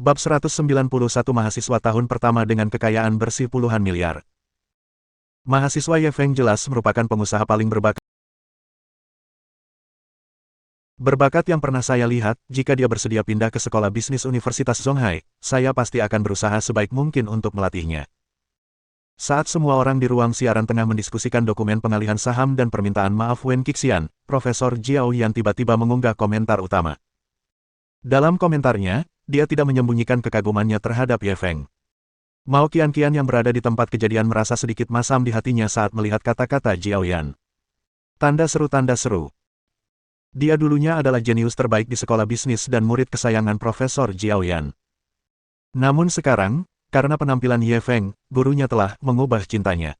Bab 191 Mahasiswa tahun pertama dengan kekayaan bersih puluhan miliar. Mahasiswa Ye Feng jelas merupakan pengusaha paling berbakat yang pernah saya lihat. Jika dia bersedia pindah ke sekolah bisnis Universitas Zonghai, saya pasti akan berusaha sebaik mungkin untuk melatihnya. Saat semua orang di ruang siaran tengah mendiskusikan dokumen pengalihan saham dan permintaan maaf Wen Qixian, Profesor Jiao Yan tiba-tiba mengunggah komentar utama. Dalam komentarnya, dia tidak menyembunyikan kekagumannya terhadap Ye Feng. Mao Qianqian yang berada di tempat kejadian merasa sedikit masam di hatinya saat melihat kata-kata Jiao Yan. Tanda seru. Dia dulunya adalah jenius terbaik di sekolah bisnis dan murid kesayangan Profesor Jiao Yan. Namun sekarang, karena penampilan Ye Feng, gurunya telah mengubah cintanya.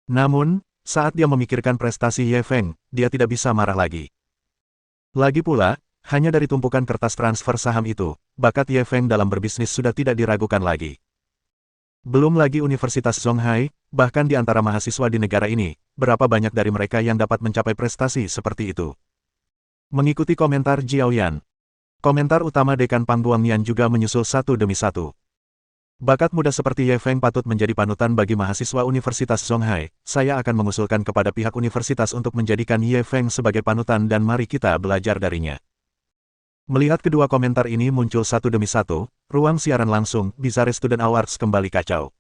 Namun, saat dia memikirkan prestasi Ye Feng, dia tidak bisa marah lagi. Lagi pula, hanya dari tumpukan kertas transfer saham itu, bakat Ye Feng dalam berbisnis sudah tidak diragukan lagi. Belum lagi Universitas Zonghai, bahkan di antara mahasiswa di negara ini, berapa banyak dari mereka yang dapat mencapai prestasi seperti itu. Mengikuti komentar Jiao Yan, komentar utama Dekan Pang Guangyan juga menyusul satu demi satu. Bakat muda seperti Ye Feng patut menjadi panutan bagi mahasiswa Universitas Zonghai. Saya akan mengusulkan kepada pihak universitas untuk menjadikan Ye Feng sebagai panutan dan mari kita belajar darinya. Melihat kedua komentar ini muncul satu demi satu, ruang siaran langsung, Bizarre Student Awards kembali kacau.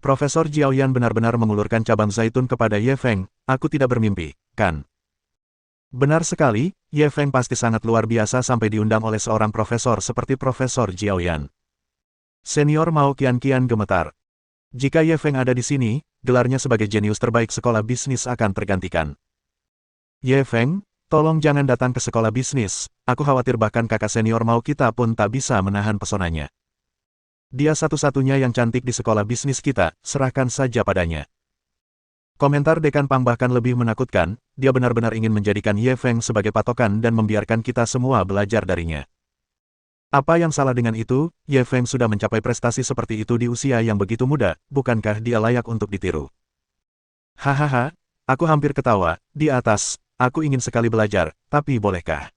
Profesor Jiao Yan benar-benar mengulurkan cabang zaitun kepada Ye Feng. Aku tidak bermimpi, kan? Benar sekali, Ye Feng pasti sangat luar biasa sampai diundang oleh seorang profesor seperti Profesor Jiao Yan. Senior Mao Qianqian gemetar. Jika Ye Feng ada di sini, gelarnya sebagai jenius terbaik sekolah bisnis akan tergantikan. Ye Feng, tolong jangan datang ke sekolah bisnis, aku khawatir bahkan kakak senior Mao kita pun tak bisa menahan pesonanya. Dia satu-satunya yang cantik di sekolah bisnis kita, serahkan saja padanya. Komentar Dekan Pang bahkan lebih menakutkan, dia benar-benar ingin menjadikan Ye Feng sebagai patokan dan membiarkan kita semua belajar darinya. Apa yang salah dengan itu? Ye Feng sudah mencapai prestasi seperti itu di usia yang begitu muda, bukankah dia layak untuk ditiru? Hahaha, aku hampir ketawa, di atas. Aku ingin sekali belajar, tapi bolehkah?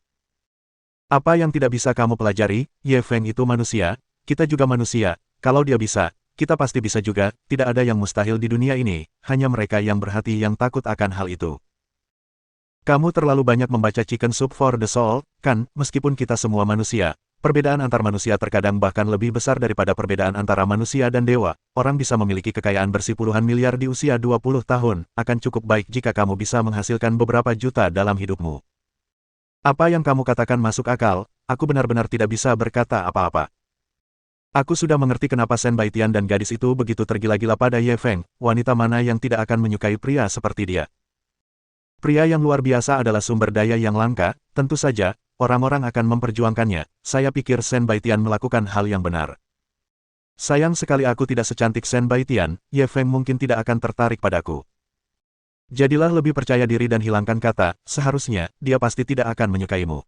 Apa yang tidak bisa kamu pelajari? Ye Feng itu manusia, kita juga manusia, kalau dia bisa, kita pasti bisa juga, tidak ada yang mustahil di dunia ini, hanya mereka yang berhati yang takut akan hal itu. Kamu terlalu banyak membaca Chicken Soup for the Soul, kan, meskipun kita semua manusia, perbedaan antar manusia terkadang bahkan lebih besar daripada perbedaan antara manusia dan dewa. Orang bisa memiliki kekayaan bersih puluhan miliar di usia 20 tahun, akan cukup baik jika kamu bisa menghasilkan beberapa juta dalam hidupmu. Apa yang kamu katakan masuk akal, aku benar-benar tidak bisa berkata apa-apa. Aku sudah mengerti kenapa Shen Baitian dan gadis itu begitu tergila-gila pada Ye Feng, wanita mana yang tidak akan menyukai pria seperti dia. Pria yang luar biasa adalah sumber daya yang langka, tentu saja, orang-orang akan memperjuangkannya. Saya pikir Shen Baitian melakukan hal yang benar. Sayang sekali aku tidak secantik Shen Baitian, Ye Feng mungkin tidak akan tertarik padaku. Jadilah lebih percaya diri dan hilangkan kata, seharusnya, dia pasti tidak akan menyukaimu.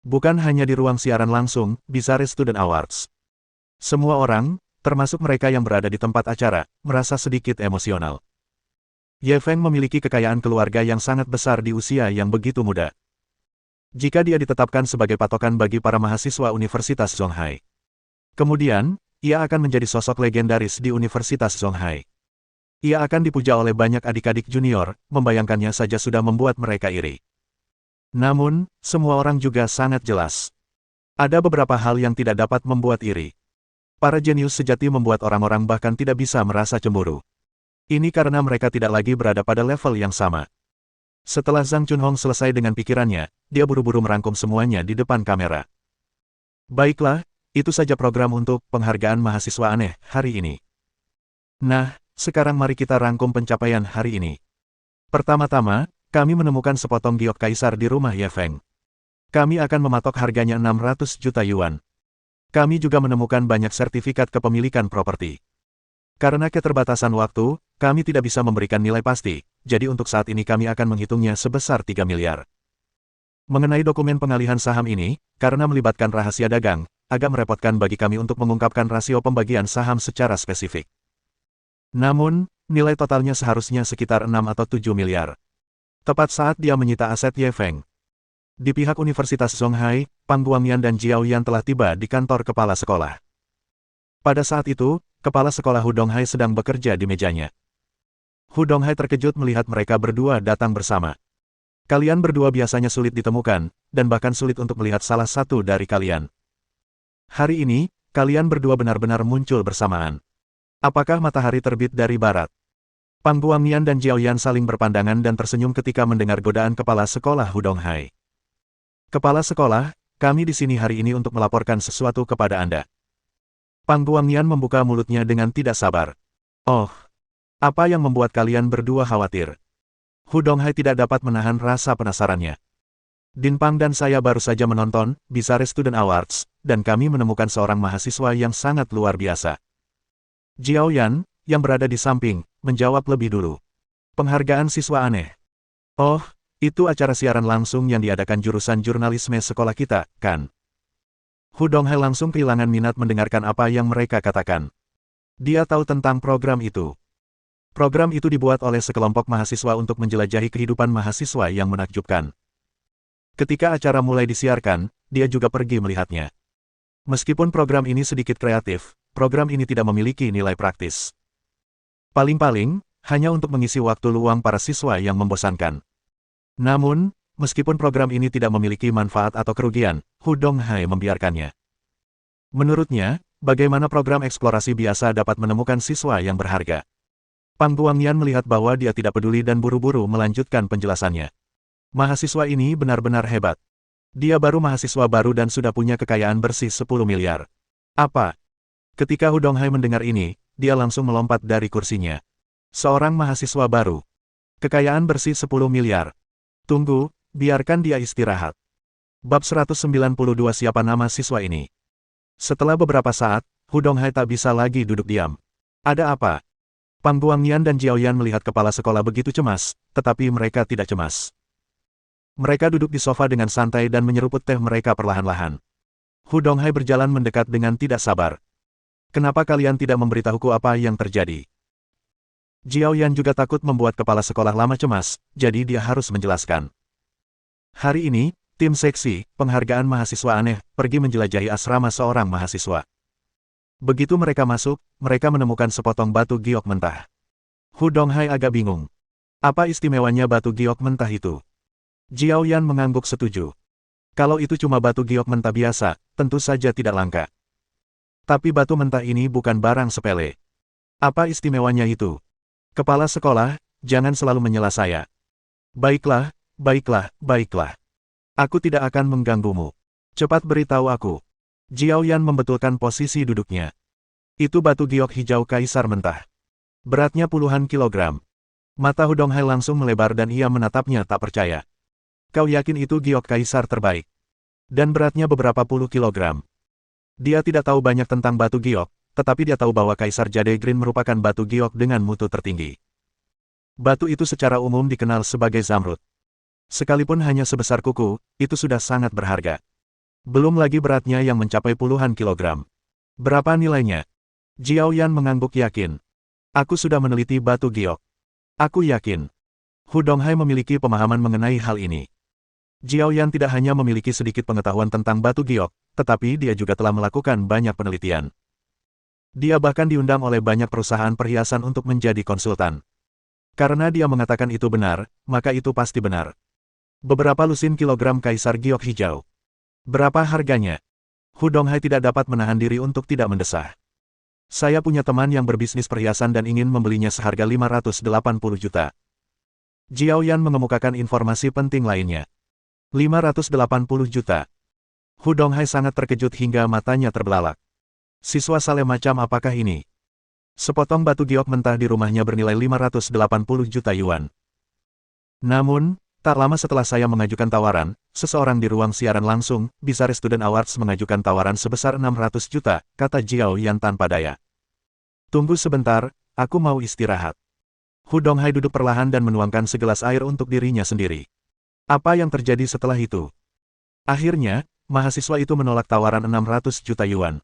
Bukan hanya di ruang siaran langsung, Bizarre Student Awards. Semua orang, termasuk mereka yang berada di tempat acara, merasa sedikit emosional. Ye Feng memiliki kekayaan keluarga yang sangat besar di usia yang begitu muda. Jika dia ditetapkan sebagai patokan bagi para mahasiswa Universitas Zonghai, kemudian, ia akan menjadi sosok legendaris di Universitas Zonghai. Ia akan dipuja oleh banyak adik-adik junior, membayangkannya saja sudah membuat mereka iri. Namun, semua orang juga sangat jelas. Ada beberapa hal yang tidak dapat membuat iri. Para jenius sejati membuat orang-orang bahkan tidak bisa merasa cemburu. Ini karena mereka tidak lagi berada pada level yang sama. Setelah Zhang Chunhong selesai dengan pikirannya, dia buru-buru merangkum semuanya di depan kamera. Baiklah, itu saja program untuk penghargaan mahasiswa aneh hari ini. Nah, sekarang mari kita rangkum pencapaian hari ini. Pertama-tama, kami menemukan sepotong giok kaisar di rumah Ye Feng. Kami akan mematok harganya 600 juta yuan. Kami juga menemukan banyak sertifikat kepemilikan properti. Karena keterbatasan waktu, kami tidak bisa memberikan nilai pasti, jadi untuk saat ini kami akan menghitungnya sebesar 3 miliar. Mengenai dokumen pengalihan saham ini, karena melibatkan rahasia dagang, agak merepotkan bagi kami untuk mengungkapkan rasio pembagian saham secara spesifik. Namun, nilai totalnya seharusnya sekitar 6 atau 7 miliar. Tepat saat dia menyita aset Ye Feng. Di pihak Universitas Zonghai, Pang Guangyan dan Jiao Yan telah tiba di kantor kepala sekolah. Pada saat itu, kepala sekolah Hu Donghai sedang bekerja di mejanya. Hu Donghai terkejut melihat mereka berdua datang bersama. Kalian berdua biasanya sulit ditemukan, dan bahkan sulit untuk melihat salah satu dari kalian. Hari ini, kalian berdua benar-benar muncul bersamaan. Apakah matahari terbit dari barat? Pang Guangyan dan Jiao Yan saling berpandangan dan tersenyum ketika mendengar godaan kepala sekolah Hu Donghai. Kepala sekolah, kami di sini hari ini untuk melaporkan sesuatu kepada Anda. Pang Guangyan membuka mulutnya dengan tidak sabar. Oh, apa yang membuat kalian berdua khawatir? Hu Donghai tidak dapat menahan rasa penasarannya. Din Pang dan saya baru saja menonton Bizarre Student Awards, dan kami menemukan seorang mahasiswa yang sangat luar biasa. Jiao Yan, yang berada di samping, menjawab lebih dulu. Penghargaan siswa aneh. Oh, itu acara siaran langsung yang diadakan jurusan jurnalisme sekolah kita, kan? Hu Donghai langsung kehilangan minat mendengarkan apa yang mereka katakan. Dia tahu tentang program itu. Program itu dibuat oleh sekelompok mahasiswa untuk menjelajahi kehidupan mahasiswa yang menakjubkan. Ketika acara mulai disiarkan, dia juga pergi melihatnya. Meskipun program ini sedikit kreatif, program ini tidak memiliki nilai praktis. Paling-paling, hanya untuk mengisi waktu luang para siswa yang membosankan. Namun, meskipun program ini tidak memiliki manfaat atau kerugian, Hu Donghai membiarkannya. Menurutnya, bagaimana program eksplorasi biasa dapat menemukan siswa yang berharga? Pang Guangyan melihat bahwa dia tidak peduli dan buru-buru melanjutkan penjelasannya. Mahasiswa ini benar-benar hebat. Dia baru mahasiswa baru dan sudah punya kekayaan bersih 10 miliar. Apa? Ketika Hu Donghai mendengar ini, dia langsung melompat dari kursinya. Seorang mahasiswa baru. Kekayaan bersih 10 miliar. Tunggu, biarkan dia istirahat. Bab 192 siapa nama siswa ini? Setelah beberapa saat, Hu Donghai tak bisa lagi duduk diam. Ada apa? Pang Guangyan dan Jiao Yan melihat kepala sekolah begitu cemas, tetapi mereka tidak cemas. Mereka duduk di sofa dengan santai dan menyeruput teh mereka perlahan-lahan. Hu Donghai berjalan mendekat dengan tidak sabar. Kenapa kalian tidak memberitahuku apa yang terjadi? Jiao Yan juga takut membuat kepala sekolah lama cemas, jadi dia harus menjelaskan. Hari ini, tim seksi, penghargaan mahasiswa aneh, pergi menjelajahi asrama seorang mahasiswa. Begitu mereka masuk, mereka menemukan sepotong batu giok mentah. Hu Donghai agak bingung. Apa istimewanya batu giok mentah itu? Jiao Yan mengangguk setuju. Kalau itu cuma batu giok mentah biasa, tentu saja tidak langka. Tapi batu mentah ini bukan barang sepele. Apa istimewanya itu? Kepala sekolah, jangan selalu menyela saya. Baiklah, baiklah, baiklah. Aku tidak akan mengganggumu. Cepat beritahu aku. Jiao Yan membetulkan posisi duduknya. Itu batu giok hijau kaisar mentah. Beratnya puluhan kilogram. Mata Hu Donghai langsung melebar dan ia menatapnya tak percaya. Kau yakin itu giok kaisar terbaik? Dan beratnya beberapa puluh kilogram. Dia tidak tahu banyak tentang batu giok, tetapi dia tahu bahwa Kaisar Jade Green merupakan batu giok dengan mutu tertinggi. Batu itu secara umum dikenal sebagai zamrud. Sekalipun hanya sebesar kuku, itu sudah sangat berharga. Belum lagi beratnya yang mencapai puluhan kilogram. Berapa nilainya? Jiao Yan mengangguk yakin. Aku sudah meneliti batu giok. Aku yakin. Hu Donghai memiliki pemahaman mengenai hal ini. Jiao Yan tidak hanya memiliki sedikit pengetahuan tentang batu giok, tetapi dia juga telah melakukan banyak penelitian. Dia bahkan diundang oleh banyak perusahaan perhiasan untuk menjadi konsultan. Karena dia mengatakan itu benar, maka itu pasti benar. Beberapa lusin kilogram kaisar giok hijau. Berapa harganya? Hu Donghai tidak dapat menahan diri untuk tidak mendesah. Saya punya teman yang berbisnis perhiasan dan ingin membelinya seharga 580 juta. Jiao Yan mengemukakan informasi penting lainnya. 580 juta. Hu Donghai sangat terkejut hingga matanya terbelalak. Siswa saleh macam apakah ini? Sepotong batu giok mentah di rumahnya bernilai 580 juta yuan. Namun, tak lama setelah saya mengajukan tawaran, seseorang di ruang siaran langsung, Bizarre Student Awards mengajukan tawaran sebesar 600 juta, kata Jiao Yan tanpa daya. Tunggu sebentar, aku mau istirahat. Hu Donghai duduk perlahan dan menuangkan segelas air untuk dirinya sendiri. Apa yang terjadi setelah itu? Akhirnya, mahasiswa itu menolak tawaran 600 juta yuan.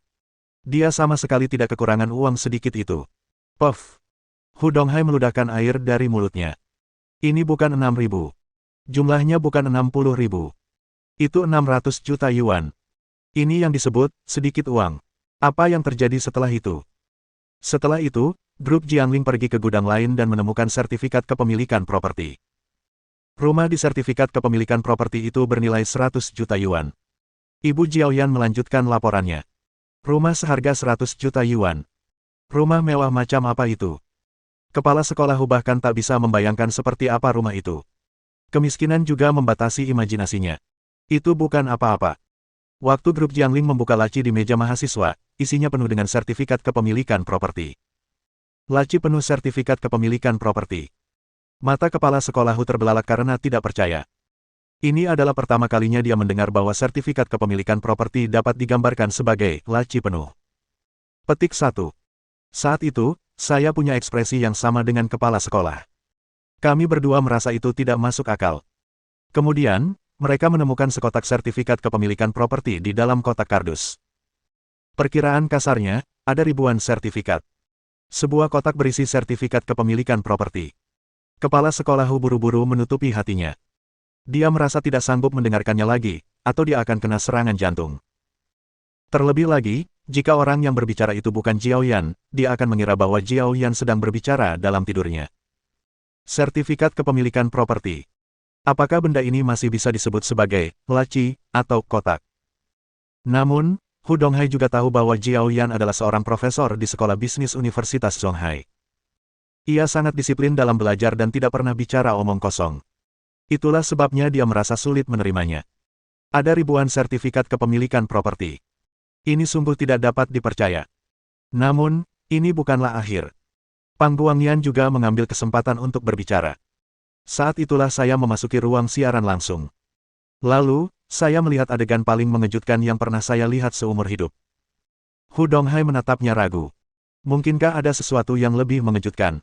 Dia sama sekali tidak kekurangan uang sedikit itu. Puff. Hu Donghai meludahkan air dari mulutnya. Ini bukan 6.000. Jumlahnya bukan 60.000. Itu 600 juta yuan. Ini yang disebut, sedikit uang. Apa yang terjadi setelah itu? Setelah itu, grup Jiangling pergi ke gudang lain dan menemukan sertifikat kepemilikan properti. Rumah di sertifikat kepemilikan properti itu bernilai 100 juta yuan. Ibu Jiaoyan melanjutkan laporannya. Rumah seharga 100 juta yuan. Rumah mewah macam apa itu? Kepala sekolah bahkan tak bisa membayangkan seperti apa rumah itu. Kemiskinan juga membatasi imajinasinya. Itu bukan apa-apa. Waktu grup Jiangling membuka laci di meja mahasiswa, isinya penuh dengan sertifikat kepemilikan properti. Laci penuh sertifikat kepemilikan properti. Mata kepala sekolah terbelalak karena tidak percaya. Ini adalah pertama kalinya dia mendengar bahwa sertifikat kepemilikan properti dapat digambarkan sebagai laci penuh. Petik 1. Saat itu, saya punya ekspresi yang sama dengan kepala sekolah. Kami berdua merasa itu tidak masuk akal. Kemudian, mereka menemukan sekotak sertifikat kepemilikan properti di dalam kotak kardus. Perkiraan kasarnya, ada ribuan sertifikat. Sebuah kotak berisi sertifikat kepemilikan properti. Kepala sekolah buru-buru menutupi hatinya. Dia merasa tidak sanggup mendengarkannya lagi, atau dia akan kena serangan jantung. Terlebih lagi, jika orang yang berbicara itu bukan Jiaoyan, dia akan mengira bahwa Jiaoyan sedang berbicara dalam tidurnya. Sertifikat kepemilikan properti. Apakah benda ini masih bisa disebut sebagai laci atau kotak? Namun, Hu Donghai juga tahu bahwa Jiaoyan adalah seorang profesor di sekolah bisnis Universitas Zonghai. Ia sangat disiplin dalam belajar dan tidak pernah bicara omong kosong. Itulah sebabnya dia merasa sulit menerimanya. Ada ribuan sertifikat kepemilikan properti. Ini sungguh tidak dapat dipercaya. Namun, ini bukanlah akhir. Pang Guangyan juga mengambil kesempatan untuk berbicara. Saat itulah saya memasuki ruang siaran langsung. Lalu, saya melihat adegan paling mengejutkan yang pernah saya lihat seumur hidup. Hu Donghai menatapnya ragu. Mungkinkah ada sesuatu yang lebih mengejutkan?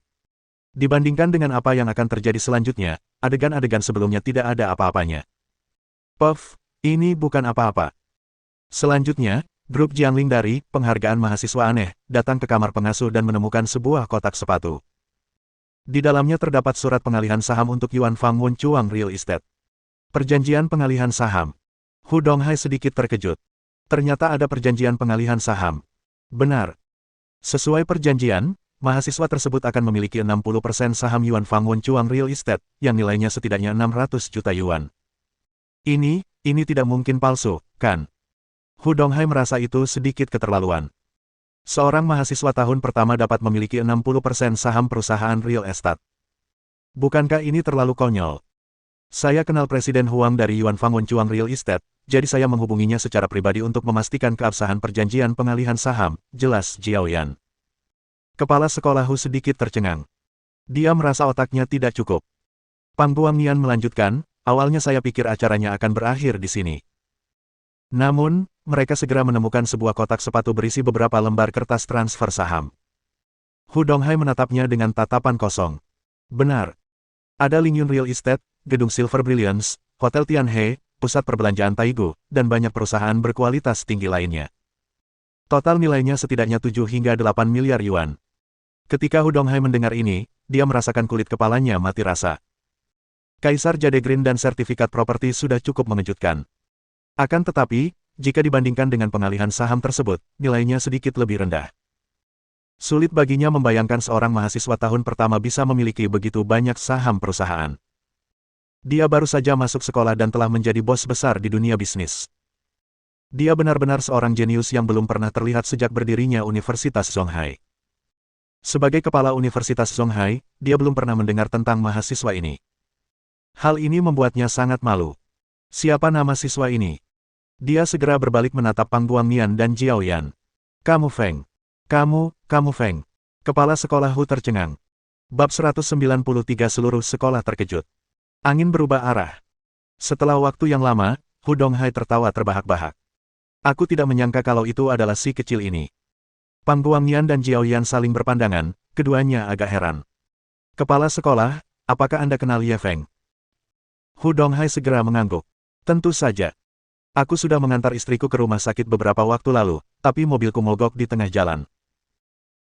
Dibandingkan dengan apa yang akan terjadi selanjutnya, adegan-adegan sebelumnya tidak ada apa-apanya. Puff, ini bukan apa-apa. Selanjutnya, grup Jiangling dari Penghargaan Mahasiswa Aneh datang ke kamar pengasuh dan menemukan sebuah kotak sepatu. Di dalamnya terdapat surat pengalihan saham untuk Yuan Fangwon Chuang Real Estate. Perjanjian pengalihan saham. Hu Donghai sedikit terkejut. Ternyata ada perjanjian pengalihan saham. Benar. Sesuai perjanjian, mahasiswa tersebut akan memiliki 60% saham Yuan Fangwon Chuang Real Estate, yang nilainya setidaknya 600 juta yuan. Ini tidak mungkin palsu, kan? Hu Donghai merasa itu sedikit keterlaluan. Seorang mahasiswa tahun pertama dapat memiliki 60% saham perusahaan real estate. Bukankah ini terlalu konyol? Saya kenal Presiden Huang dari Yuan Fangwon Chuang Real Estate, jadi saya menghubunginya secara pribadi untuk memastikan keabsahan perjanjian pengalihan saham, jelas Jiaoyan. Kepala sekolah Hu sedikit tercengang. Dia merasa otaknya tidak cukup. Pang Guangyan melanjutkan, awalnya saya pikir acaranya akan berakhir di sini. Namun, mereka segera menemukan sebuah kotak sepatu berisi beberapa lembar kertas transfer saham. Hu Donghai menatapnya dengan tatapan kosong. Benar. Ada Lingyun Real Estate, Gedung Silver Brilliance, Hotel Tianhe, Pusat Perbelanjaan Taigu, dan banyak perusahaan berkualitas tinggi lainnya. Total nilainya setidaknya 7 hingga 8 miliar yuan. Ketika Hu Donghai mendengar ini, dia merasakan kulit kepalanya mati rasa. Kaisar Jade Green dan sertifikat properti sudah cukup mengejutkan. Akan tetapi, jika dibandingkan dengan pengalihan saham tersebut, nilainya sedikit lebih rendah. Sulit baginya membayangkan seorang mahasiswa tahun pertama bisa memiliki begitu banyak saham perusahaan. Dia baru saja masuk sekolah dan telah menjadi bos besar di dunia bisnis. Dia benar-benar seorang jenius yang belum pernah terlihat sejak berdirinya Universitas Zonghai. Sebagai kepala Universitas Zonghai, dia belum pernah mendengar tentang mahasiswa ini. Hal ini membuatnya sangat malu. Siapa nama siswa ini? Dia segera berbalik menatap Pang Guangyan dan Jiaoyan. Kamu Feng. Kamu Feng. Kepala sekolah Hu tercengang. Bab 193 seluruh sekolah terkejut. Angin berubah arah. Setelah waktu yang lama, Hu Donghai tertawa terbahak-bahak. Aku tidak menyangka kalau itu adalah si kecil ini. Pang Guangyan dan Jiaoyan saling berpandangan, keduanya agak heran. Kepala sekolah, apakah Anda kenal Ye Feng? Hu Donghai segera mengangguk. Tentu saja. Aku sudah mengantar istriku ke rumah sakit beberapa waktu lalu, tapi mobilku mogok di tengah jalan.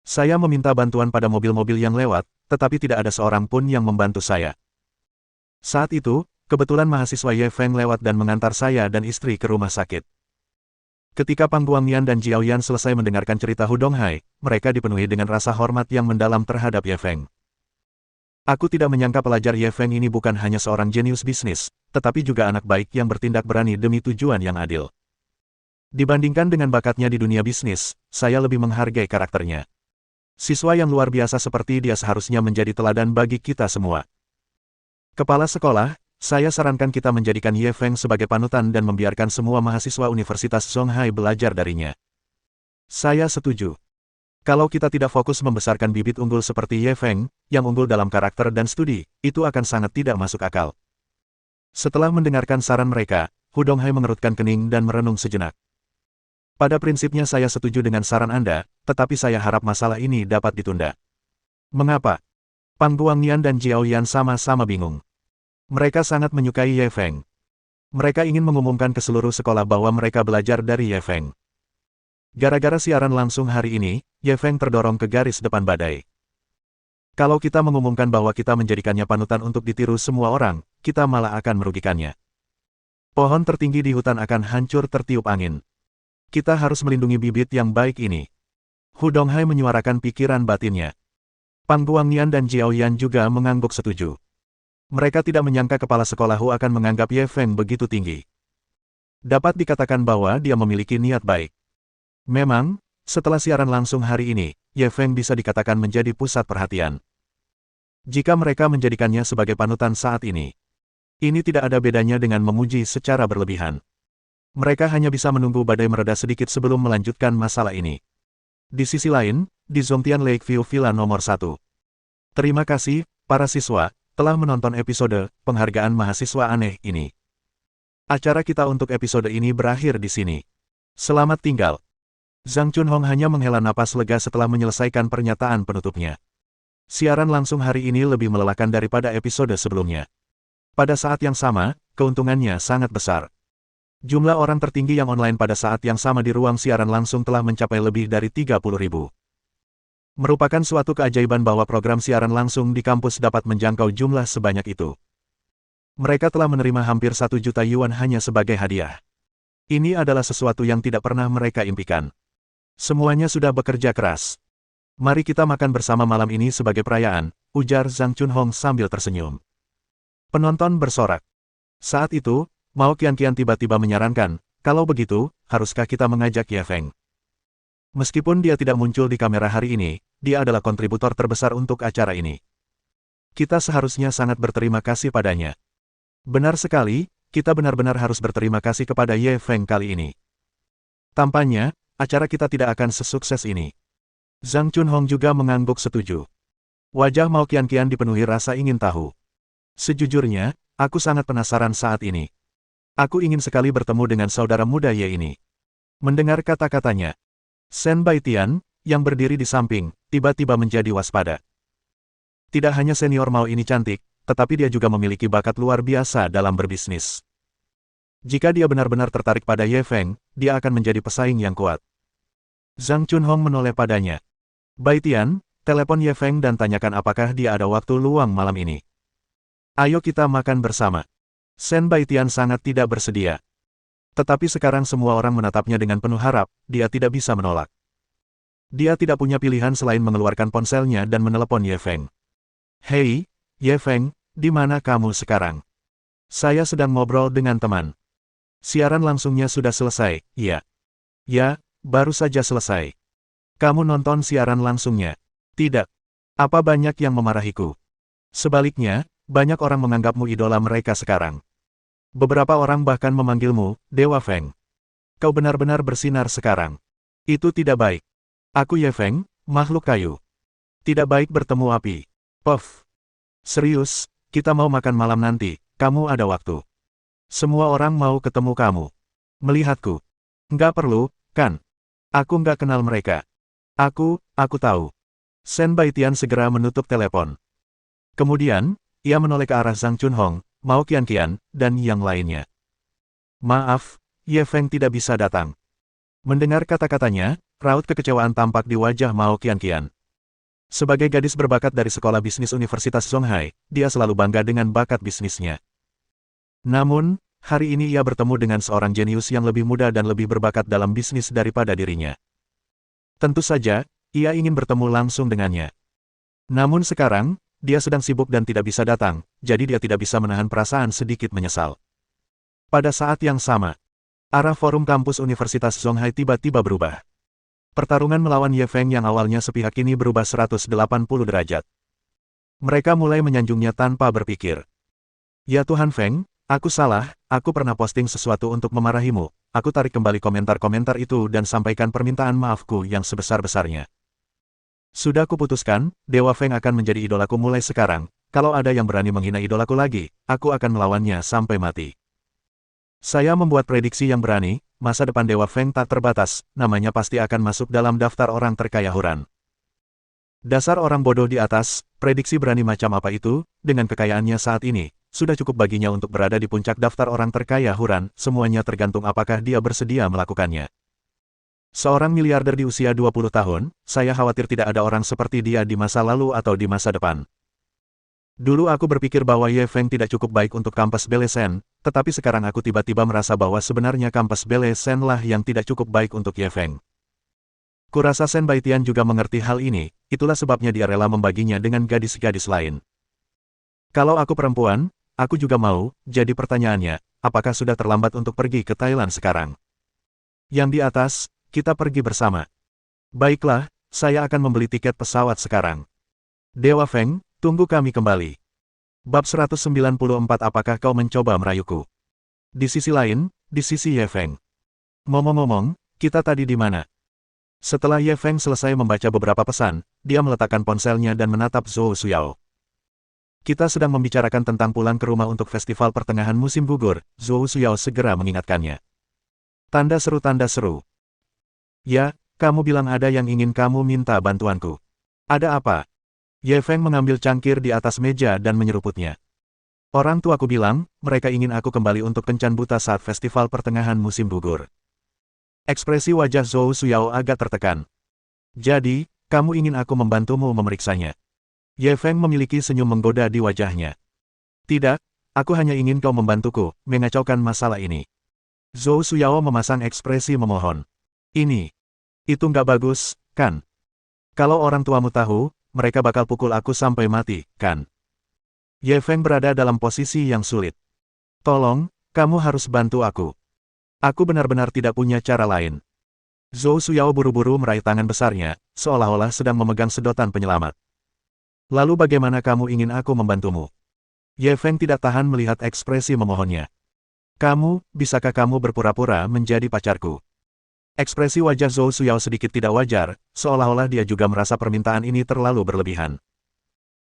Saya meminta bantuan pada mobil-mobil yang lewat, tetapi tidak ada seorang pun yang membantu saya. Saat itu, Kebetulan mahasiswa Ye Feng lewat dan mengantar saya dan istri ke rumah sakit. Ketika Pang Guangnian dan Jiao Yan selesai mendengarkan cerita Hu Donghai, mereka dipenuhi dengan rasa hormat yang mendalam terhadap Ye Feng. Aku tidak menyangka pelajar Ye Feng ini bukan hanya seorang jenius bisnis, tetapi juga anak baik yang bertindak berani demi tujuan yang adil. Dibandingkan dengan bakatnya di dunia bisnis, saya lebih menghargai karakternya. Siswa yang luar biasa seperti dia seharusnya menjadi teladan bagi kita semua. Kepala sekolah, saya sarankan kita menjadikan Ye Feng sebagai panutan dan membiarkan semua mahasiswa Universitas Zonghai belajar darinya. Saya setuju. Kalau kita tidak fokus membesarkan bibit unggul seperti Ye Feng, yang unggul dalam karakter dan studi, itu akan sangat tidak masuk akal. Setelah mendengarkan saran mereka, Hu Donghai mengerutkan kening dan merenung sejenak. Pada prinsipnya saya setuju dengan saran Anda, tetapi saya harap masalah ini dapat ditunda. Mengapa? Pang Guangnian dan Jiao Yan sama-sama bingung. Mereka sangat menyukai Ye Feng. Mereka ingin mengumumkan ke seluruh sekolah bahwa mereka belajar dari Ye Feng. Gara-gara siaran langsung hari ini, Ye Feng terdorong ke garis depan badai. Kalau kita mengumumkan bahwa kita menjadikannya panutan untuk ditiru semua orang, kita malah akan merugikannya. Pohon tertinggi di hutan akan hancur tertiup angin. Kita harus melindungi bibit yang baik ini. Hu Donghai menyuarakan pikiran batinnya. Pang Guangnian dan Jiao Yan juga mengangguk setuju. Mereka tidak menyangka kepala sekolah Hu akan menganggap Ye Feng begitu tinggi. Dapat dikatakan bahwa dia memiliki niat baik. Memang, setelah siaran langsung hari ini, Ye Feng bisa dikatakan menjadi pusat perhatian. Jika mereka menjadikannya sebagai panutan saat ini tidak ada bedanya dengan memuji secara berlebihan. Mereka hanya bisa menunggu badai mereda sedikit sebelum melanjutkan masalah ini. Di sisi lain, di Zongtian Lakeview Villa nomor 1. Terima kasih, para siswa, telah menonton episode Penghargaan Mahasiswa Aneh ini. Acara kita untuk episode ini berakhir di sini. Selamat tinggal. Zhang Chunhong hanya menghela napas lega setelah menyelesaikan pernyataan penutupnya. Siaran langsung hari ini lebih melelahkan daripada episode sebelumnya. Pada saat yang sama, keuntungannya sangat besar. Jumlah orang tertinggi yang online pada saat yang sama di ruang siaran langsung telah mencapai lebih dari 30.000. Merupakan suatu keajaiban bahwa program siaran langsung di kampus dapat menjangkau jumlah sebanyak itu. Mereka telah menerima hampir 1 juta yuan hanya sebagai hadiah. Ini adalah sesuatu yang tidak pernah mereka impikan. Semuanya sudah bekerja keras. Mari kita makan bersama malam ini sebagai perayaan, ujar Zhang Chunhong sambil tersenyum. Penonton bersorak. Saat itu, Mao Qianqian tiba-tiba menyarankan, kalau begitu, haruskah kita mengajak Ye Feng? Meskipun dia tidak muncul di kamera hari ini, dia adalah kontributor terbesar untuk acara ini. Kita seharusnya sangat berterima kasih padanya. Benar sekali, kita benar-benar harus berterima kasih kepada Ye Feng kali ini. Tampaknya, acara kita tidak akan sesukses ini. Zhang Chunhong juga mengangguk setuju. Wajah Mao Qianqian dipenuhi rasa ingin tahu. Sejujurnya, aku sangat penasaran saat ini. Aku ingin sekali bertemu dengan saudara muda Ye ini. Mendengar kata-katanya, Shen Baitian, yang berdiri di samping, tiba-tiba menjadi waspada. Tidak hanya senior Mao ini cantik, tetapi dia juga memiliki bakat luar biasa dalam berbisnis. Jika dia benar-benar tertarik pada Ye Feng, dia akan menjadi pesaing yang kuat. Zhang Chunhong menoleh padanya. Baitian, telepon Ye Feng dan tanyakan apakah dia ada waktu luang malam ini. Ayo kita makan bersama. Shen Baitian sangat tidak bersedia. Tetapi sekarang semua orang menatapnya dengan penuh harap, dia tidak bisa menolak. Dia tidak punya pilihan selain mengeluarkan ponselnya dan menelepon Ye Feng. Hei, Ye Feng, di mana kamu sekarang? Saya sedang ngobrol dengan teman. Siaran langsungnya sudah selesai, iya. Ya, baru saja selesai. Kamu nonton siaran langsungnya? Tidak. Apa banyak yang memarahiku? Sebaliknya, banyak orang menganggapmu idola mereka sekarang. Beberapa orang bahkan memanggilmu, Dewa Feng. Kau benar-benar bersinar sekarang. Itu tidak baik. Aku Ye Feng, makhluk kayu. Tidak baik bertemu api. Puff. Serius, kita mau makan malam nanti, kamu ada waktu. Semua orang mau ketemu kamu. Melihatku. Nggak perlu, kan? Aku nggak kenal mereka. Aku tahu. Shen Baitian segera menutup telepon. Kemudian, ia menoleh ke arah Zhang Chunhong, Mao Qianqian, dan yang lainnya. Maaf, Ye Feng tidak bisa datang. Mendengar kata-katanya, raut kekecewaan tampak di wajah Mao Qianqian. Sebagai gadis berbakat dari Sekolah Bisnis Universitas Zonghai, dia selalu bangga dengan bakat bisnisnya. Namun, hari ini ia bertemu dengan seorang jenius yang lebih muda dan lebih berbakat dalam bisnis daripada dirinya. Tentu saja, ia ingin bertemu langsung dengannya. Namun sekarang, dia sedang sibuk dan tidak bisa datang, jadi dia tidak bisa menahan perasaan sedikit menyesal. Pada saat yang sama, arah forum kampus Universitas Zonghai tiba-tiba berubah. Pertarungan melawan Ye Feng yang awalnya sepihak ini berubah 180 derajat. Mereka mulai menyanjungnya tanpa berpikir. Ya Tuhan Feng, aku salah, aku pernah posting sesuatu untuk memarahimu. Aku tarik kembali komentar-komentar itu dan sampaikan permintaan maafku yang sebesar-besarnya. Sudah kuputuskan, Dewa Feng akan menjadi idolaku mulai sekarang. Kalau ada yang berani menghina idolaku lagi, aku akan melawannya sampai mati. Saya membuat prediksi yang berani, masa depan Dewa Feng tak terbatas, namanya pasti akan masuk dalam daftar orang terkaya Huran. Dasar orang bodoh di atas, prediksi berani macam apa itu, dengan kekayaannya saat ini, sudah cukup baginya untuk berada di puncak daftar orang terkaya Huran, semuanya tergantung apakah dia bersedia melakukannya. Seorang miliarder di usia 20 tahun, saya khawatir tidak ada orang seperti dia di masa lalu atau di masa depan. Dulu aku berpikir bahwa Ye Feng tidak cukup baik untuk kampus Belesen, tetapi sekarang aku tiba-tiba merasa bahwa sebenarnya kampus Belesen lah yang tidak cukup baik untuk Ye Feng. Kurasa Shen Baitian juga mengerti hal ini, itulah sebabnya dia rela membaginya dengan gadis-gadis lain. Kalau aku perempuan, aku juga mau, jadi pertanyaannya, apakah sudah terlambat untuk pergi ke Thailand sekarang? Yang di atas, kita pergi bersama. Baiklah, saya akan membeli tiket pesawat sekarang. Dewa Feng, tunggu kami kembali. Bab 194. Apakah kau mencoba merayuku? Di sisi lain, di sisi Ye Feng. Ngomong-ngomong, kita tadi di mana? Setelah Ye Feng selesai membaca beberapa pesan, dia meletakkan ponselnya dan menatap Zhou Suyao. Kita sedang membicarakan tentang pulang ke rumah untuk festival pertengahan musim gugur, Zhou Suyao segera mengingatkannya. Tanda seru. Ya, kamu bilang ada yang ingin kamu minta bantuanku. Ada apa? Ye Feng mengambil cangkir di atas meja dan menyeruputnya. Orang tuaku bilang, mereka ingin aku kembali untuk kencan buta saat festival pertengahan musim gugur. Ekspresi wajah Zhou Suyao agak tertekan. Jadi, kamu ingin aku membantumu memeriksanya? Ye Feng memiliki senyum menggoda di wajahnya. Tidak, aku hanya ingin kau membantuku, mengacaukan masalah ini. Zhou Suyao memasang ekspresi memohon. Itu nggak bagus, kan? Kalau orang tuamu tahu, mereka bakal pukul aku sampai mati, kan? Ye Feng berada dalam posisi yang sulit. Tolong, kamu harus bantu aku. Aku benar-benar tidak punya cara lain. Zhou Suyao buru-buru meraih tangan besarnya, seolah-olah sedang memegang sedotan penyelamat. Lalu bagaimana kamu ingin aku membantumu? Ye Feng tidak tahan melihat ekspresi memohonnya. Bisakah kamu berpura-pura menjadi pacarku? Ekspresi wajah Zhou Suyao sedikit tidak wajar, seolah-olah dia juga merasa permintaan ini terlalu berlebihan.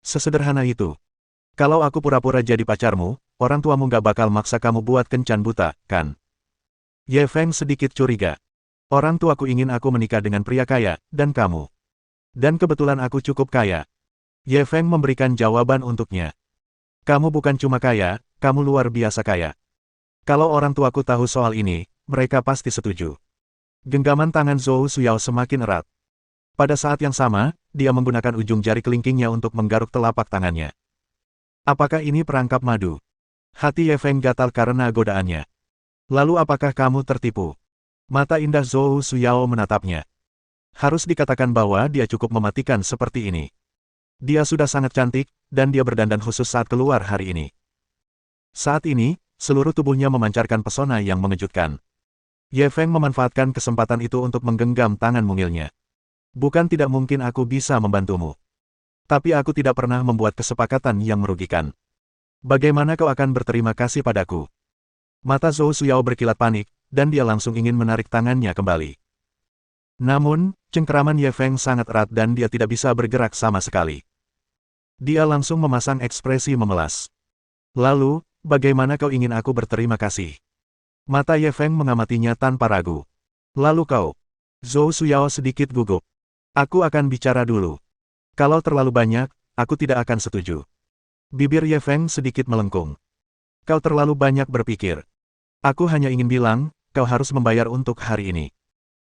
Sesederhana itu. Kalau aku pura-pura jadi pacarmu, orang tuamu gak bakal maksa kamu buat kencan buta, kan? Ye Feng sedikit curiga. Orang tuaku ingin aku menikah dengan pria kaya, dan kamu. Dan kebetulan aku cukup kaya. Ye Feng memberikan jawaban untuknya. Kamu bukan cuma kaya, kamu luar biasa kaya. Kalau orang tuaku tahu soal ini, mereka pasti setuju. Genggaman tangan Zhou Suyao semakin erat. Pada saat yang sama, dia menggunakan ujung jari kelingkingnya untuk menggaruk telapak tangannya. Apakah ini perangkap madu? Hati Ye Feng gatal karena godaannya. Lalu apakah kamu tertipu? Mata indah Zhou Suyao menatapnya. Harus dikatakan bahwa dia cukup mematikan seperti ini. Dia sudah sangat cantik, dan dia berdandan khusus saat keluar hari ini. Saat ini, seluruh tubuhnya memancarkan pesona yang mengejutkan. Ye Feng memanfaatkan kesempatan itu untuk menggenggam tangan mungilnya. Bukan tidak mungkin aku bisa membantumu. Tapi aku tidak pernah membuat kesepakatan yang merugikan. Bagaimana kau akan berterima kasih padaku? Mata Zhou Suyao berkilat panik, dan dia langsung ingin menarik tangannya kembali. Namun, cengkeraman Ye Feng sangat erat dan dia tidak bisa bergerak sama sekali. Dia langsung memasang ekspresi memelas. Lalu, bagaimana kau ingin aku berterima kasih? Mata Ye Feng mengamatinya tanpa ragu. Lalu kau? Zhou Suyao sedikit gugup. Aku akan bicara dulu. Kalau terlalu banyak, aku tidak akan setuju. Bibir Ye Feng sedikit melengkung. Kau terlalu banyak berpikir. Aku hanya ingin bilang, kau harus membayar untuk hari ini.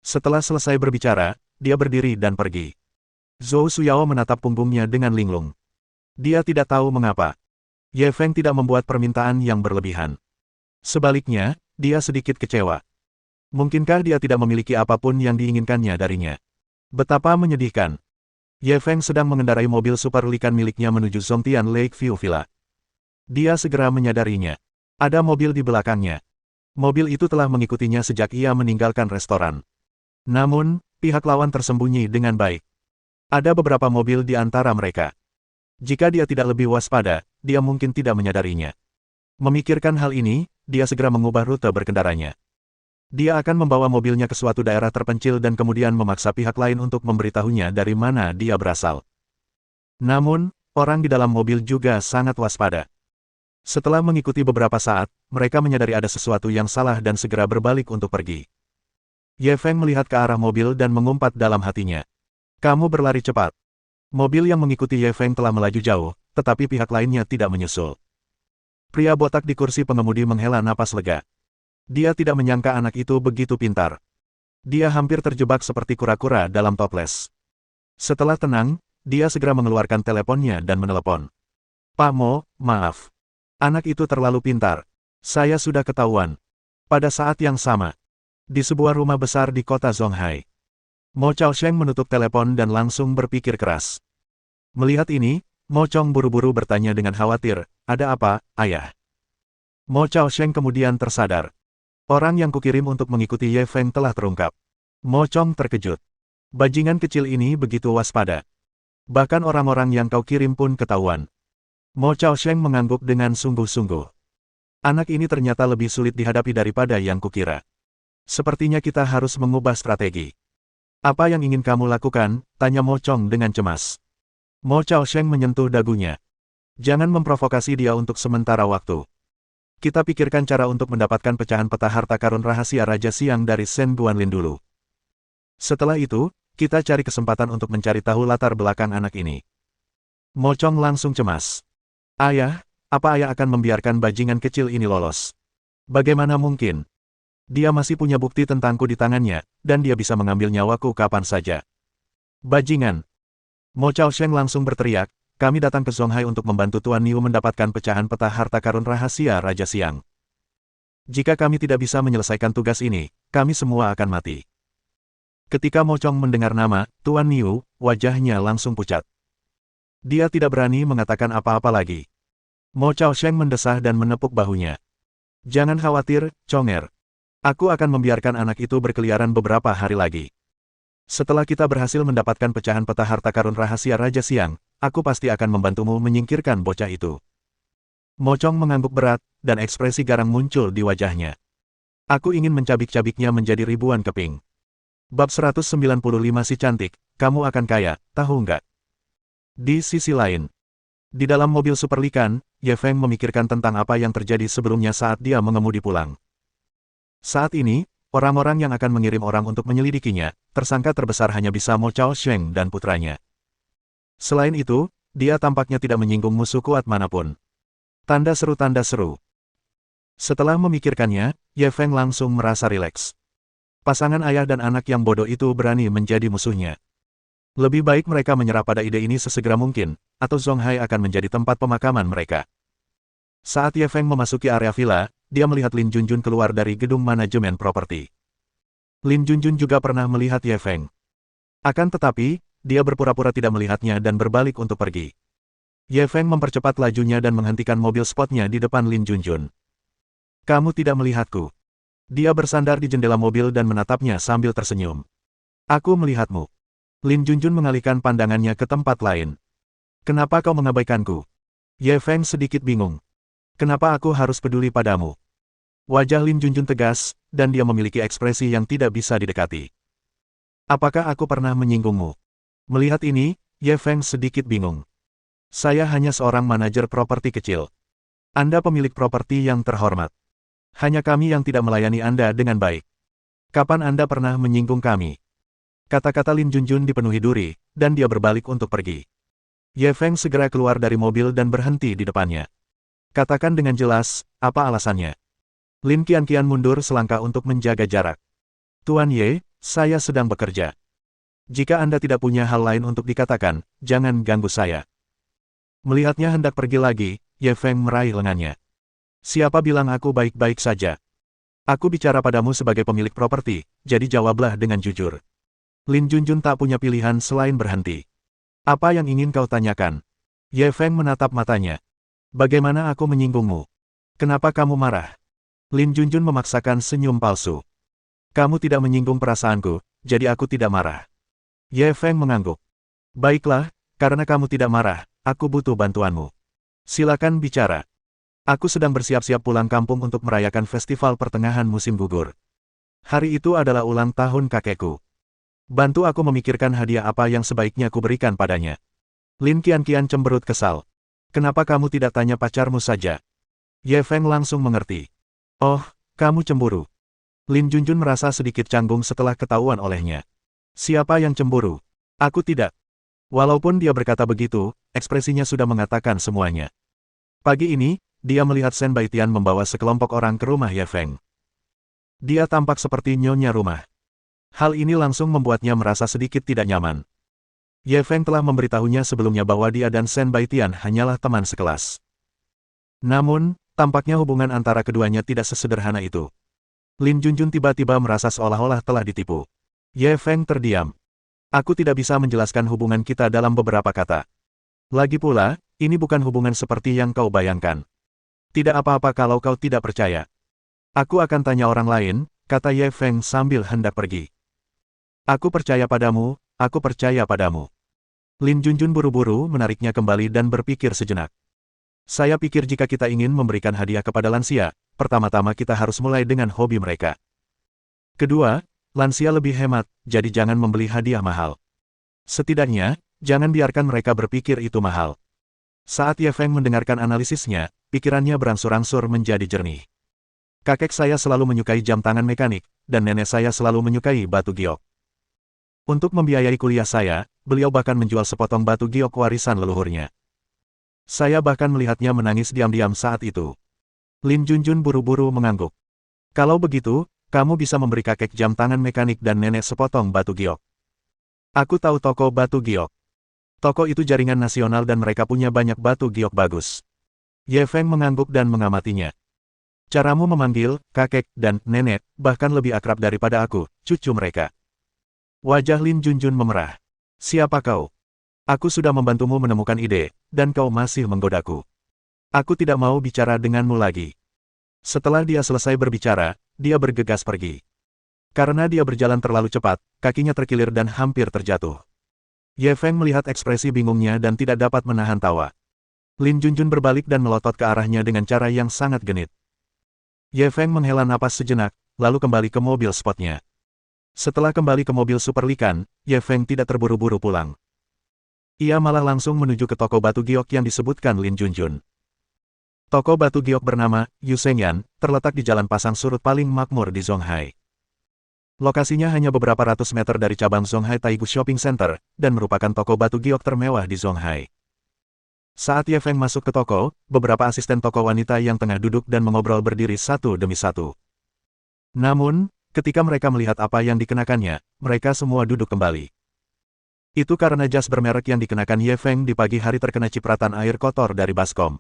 Setelah selesai berbicara, dia berdiri dan pergi. Zhou Suyao menatap punggungnya dengan linglung. Dia tidak tahu mengapa. Ye Feng tidak membuat permintaan yang berlebihan. Sebaliknya, dia sedikit kecewa. Mungkinkah dia tidak memiliki apapun yang diinginkannya darinya? Betapa menyedihkan. Ye Feng sedang mengendarai mobil Super Likan miliknya menuju Zongtian Lakeview Villa. Dia segera menyadarinya. Ada mobil di belakangnya. Mobil itu telah mengikutinya sejak ia meninggalkan restoran. Namun, pihak lawan tersembunyi dengan baik. Ada beberapa mobil di antara mereka. Jika dia tidak lebih waspada, dia mungkin tidak menyadarinya. Memikirkan hal ini, dia segera mengubah rute berkendaranya. Dia akan membawa mobilnya ke suatu daerah terpencil dan kemudian memaksa pihak lain untuk memberitahunya dari mana dia berasal. Namun, orang di dalam mobil juga sangat waspada. Setelah mengikuti beberapa saat, mereka menyadari ada sesuatu yang salah dan segera berbalik untuk pergi. Ye Feng melihat ke arah mobil dan mengumpat dalam hatinya. Kamu berlari cepat. Mobil yang mengikuti Ye Feng telah melaju jauh, tetapi pihak lainnya tidak menyusul. Pria botak di kursi pengemudi menghela napas lega. Dia tidak menyangka anak itu begitu pintar. Dia hampir terjebak seperti kura-kura dalam toples. Setelah tenang, dia segera mengeluarkan teleponnya dan menelepon. Pak Mo, maaf. Anak itu terlalu pintar. Saya sudah ketahuan. Pada saat yang sama, di sebuah rumah besar di kota Zonghai, Mo Chaosheng menutup telepon dan langsung berpikir keras. Melihat ini, Mo Chong buru-buru bertanya dengan khawatir, ada apa, ayah? Mo Chaosheng kemudian tersadar. Orang yang kukirim untuk mengikuti Ye Feng telah terungkap. Mo Chong terkejut. Bajingan kecil ini begitu waspada. Bahkan orang-orang yang kau kirim pun ketahuan. Mo Chaosheng mengangguk dengan sungguh-sungguh. Anak ini ternyata lebih sulit dihadapi daripada yang kukira. Sepertinya kita harus mengubah strategi. Apa yang ingin kamu lakukan? Tanya Mo Chong dengan cemas. Mo Chaosheng menyentuh dagunya. Jangan memprovokasi dia untuk sementara waktu. Kita pikirkan cara untuk mendapatkan pecahan peta harta karun rahasia Raja Siang dari Shen Guanlin dulu. Setelah itu, kita cari kesempatan untuk mencari tahu latar belakang anak ini. Mo Chong langsung cemas. Ayah, apa ayah akan membiarkan bajingan kecil ini lolos? Bagaimana mungkin? Dia masih punya bukti tentangku di tangannya, dan dia bisa mengambil nyawaku kapan saja. Bajingan! Mo Chaosheng langsung berteriak, kami datang ke Zonghai untuk membantu Tuan Niu mendapatkan pecahan peta harta karun rahasia Raja Siang. Jika kami tidak bisa menyelesaikan tugas ini, kami semua akan mati. Ketika Mo Chong mendengar nama Tuan Niu, wajahnya langsung pucat. Dia tidak berani mengatakan apa-apa lagi. Mo Chaosheng mendesah dan menepuk bahunya. Jangan khawatir, Chonger. Aku akan membiarkan anak itu berkeliaran beberapa hari lagi. Setelah kita berhasil mendapatkan pecahan peta harta karun rahasia Raja Siang, aku pasti akan membantumu menyingkirkan bocah itu. Mo Chong mengangguk berat, dan ekspresi garang muncul di wajahnya. Aku ingin mencabik-cabiknya menjadi ribuan keping. Bab 195 si cantik, kamu akan kaya, tahu nggak? Di sisi lain, di dalam mobil Super Likan, Ye Feng memikirkan tentang apa yang terjadi sebelumnya saat dia mengemudi pulang. Saat ini, orang-orang yang akan mengirim orang untuk menyelidikinya, tersangka terbesar hanya bisa Mo Chaosheng dan putranya. Selain itu, dia tampaknya tidak menyinggung musuh kuat manapun. Tanda seru. Setelah memikirkannya, Ye Feng langsung merasa rileks. Pasangan ayah dan anak yang bodoh itu berani menjadi musuhnya. Lebih baik mereka menyerah pada ide ini sesegera mungkin, atau Zonghai akan menjadi tempat pemakaman mereka. Saat Ye Feng memasuki area villa, dia melihat Lin Junjun keluar dari gedung manajemen properti. Lin Junjun juga pernah melihat Ye Feng. Akan tetapi, dia berpura-pura tidak melihatnya dan berbalik untuk pergi. Ye Feng mempercepat lajunya dan menghentikan mobil spotnya di depan Lin Junjun. Kamu tidak melihatku. Dia bersandar di jendela mobil dan menatapnya sambil tersenyum. Aku melihatmu. Lin Junjun mengalihkan pandangannya ke tempat lain. Kenapa kau mengabaikanku? Ye Feng sedikit bingung. Kenapa aku harus peduli padamu? Wajah Lin Junjun tegas, dan dia memiliki ekspresi yang tidak bisa didekati. Apakah aku pernah menyinggungmu? Melihat ini, Ye Feng sedikit bingung. Saya hanya seorang manajer properti kecil. Anda pemilik properti yang terhormat. Hanya kami yang tidak melayani Anda dengan baik. Kapan Anda pernah menyinggung kami? Kata-kata Lin Junjun dipenuhi duri, dan dia berbalik untuk pergi. Ye Feng segera keluar dari mobil dan berhenti di depannya. Katakan dengan jelas, apa alasannya? Lin Qianqian mundur selangkah untuk menjaga jarak. Tuan Ye, saya sedang bekerja. Jika Anda tidak punya hal lain untuk dikatakan, jangan ganggu saya. Melihatnya hendak pergi lagi, Ye Feng meraih lengannya. Siapa bilang aku baik-baik saja? Aku bicara padamu sebagai pemilik properti, jadi jawablah dengan jujur. Lin Junjun tak punya pilihan selain berhenti. Apa yang ingin kau tanyakan? Ye Feng menatap matanya. Bagaimana aku menyinggungmu? Kenapa kamu marah? Lin Junjun memaksakan senyum palsu. Kamu tidak menyinggung perasaanku, jadi aku tidak marah. Ye Feng mengangguk. Baiklah, karena kamu tidak marah, aku butuh bantuanmu. Silakan bicara. Aku sedang bersiap-siap pulang kampung untuk merayakan festival pertengahan musim gugur. Hari itu adalah ulang tahun kakekku. Bantu aku memikirkan hadiah apa yang sebaiknya kuberikan padanya. Lin Qianqian cemberut kesal. Kenapa kamu tidak tanya pacarmu saja? Ye Feng langsung mengerti. Oh, kamu cemburu. Lin Junjun merasa sedikit canggung setelah ketahuan olehnya. Siapa yang cemburu? Aku tidak. Walaupun dia berkata begitu, ekspresinya sudah mengatakan semuanya. Pagi ini, dia melihat Shen Baitian membawa sekelompok orang ke rumah Ye Feng. Dia tampak seperti nyonya rumah. Hal ini langsung membuatnya merasa sedikit tidak nyaman. Ye Feng telah memberitahunya sebelumnya bahwa dia dan Shen Baitian hanyalah teman sekelas. Namun, tampaknya hubungan antara keduanya tidak sesederhana itu. Lin Junjun tiba-tiba merasa seolah-olah telah ditipu. Ye Feng terdiam. Aku tidak bisa menjelaskan hubungan kita dalam beberapa kata. Lagi pula, ini bukan hubungan seperti yang kau bayangkan. Tidak apa-apa kalau kau tidak percaya. Aku akan tanya orang lain, kata Ye Feng sambil hendak pergi. Aku percaya padamu, aku percaya padamu. Lin Junjun buru-buru menariknya kembali dan berpikir sejenak. Saya pikir jika kita ingin memberikan hadiah kepada lansia, pertama-tama kita harus mulai dengan hobi mereka. Kedua, lansia lebih hemat, jadi jangan membeli hadiah mahal. Setidaknya, jangan biarkan mereka berpikir itu mahal. Saat Ye Feng mendengarkan analisisnya, pikirannya berangsur-angsur menjadi jernih. Kakek saya selalu menyukai jam tangan mekanik, dan nenek saya selalu menyukai batu giok. Untuk membiayai kuliah saya, beliau bahkan menjual sepotong batu giok warisan leluhurnya. Saya bahkan melihatnya menangis diam-diam saat itu. Lin Junjun buru-buru mengangguk. Kalau begitu, kamu bisa memberi kakek jam tangan mekanik dan nenek sepotong batu giok. Aku tahu toko batu giok. Toko itu jaringan nasional dan mereka punya banyak batu giok bagus. Ye Feng mengangguk dan mengamatinya. Caramu memanggil kakek dan nenek bahkan lebih akrab daripada aku, cucu mereka. Wajah Lin Junjun memerah. Siapa kau? Aku sudah membantumu menemukan ide, dan kau masih menggodaku. Aku tidak mau bicara denganmu lagi. Setelah dia selesai berbicara, dia bergegas pergi. Karena dia berjalan terlalu cepat, kakinya terkilir dan hampir terjatuh. Ye Feng melihat ekspresi bingungnya dan tidak dapat menahan tawa. Lin Junjun berbalik dan melotot ke arahnya dengan cara yang sangat genit. Ye Feng menghela napas sejenak, lalu kembali ke mobil spotnya. Setelah kembali ke mobil Super Likan, Ye Feng tidak terburu-buru pulang. Ia malah langsung menuju ke toko batu giok yang disebutkan Lin Junjun. Toko batu giok bernama Yu Shengyan, terletak di jalan pasang surut paling makmur di Zonghai. Lokasinya hanya beberapa ratus meter dari cabang Zonghai Taigu Shopping Center, dan merupakan toko batu giok termewah di Zonghai. Saat Ye Feng masuk ke toko, beberapa asisten toko wanita yang tengah duduk dan mengobrol berdiri satu demi satu. Namun, ketika mereka melihat apa yang dikenakannya, mereka semua duduk kembali. Itu karena jas bermerek yang dikenakan Ye Feng di pagi hari terkena cipratan air kotor dari baskom.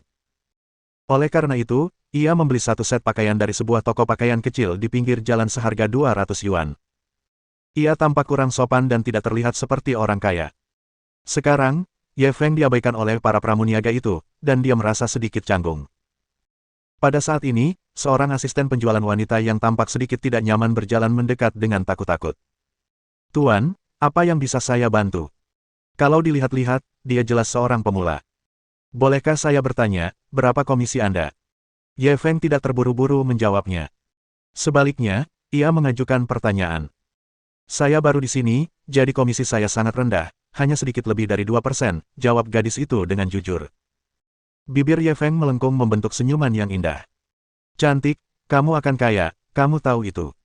Oleh karena itu, ia membeli satu set pakaian dari sebuah toko pakaian kecil di pinggir jalan seharga 200 yuan. Ia tampak kurang sopan dan tidak terlihat seperti orang kaya. Sekarang, Ye Feng diabaikan oleh para pramuniaga itu, dan dia merasa sedikit canggung. Pada saat ini, seorang asisten penjualan wanita yang tampak sedikit tidak nyaman berjalan mendekat dengan takut-takut. Tuan, apa yang bisa saya bantu? Kalau dilihat-lihat, dia jelas seorang pemula. Bolehkah saya bertanya, berapa komisi Anda? Ye Feng tidak terburu-buru menjawabnya. Sebaliknya, ia mengajukan pertanyaan. Saya baru di sini, jadi komisi saya sangat rendah, hanya sedikit lebih dari 2%, jawab gadis itu dengan jujur. Bibir Ye Feng melengkung membentuk senyuman yang indah. Cantik, kamu akan kaya, kamu tahu itu.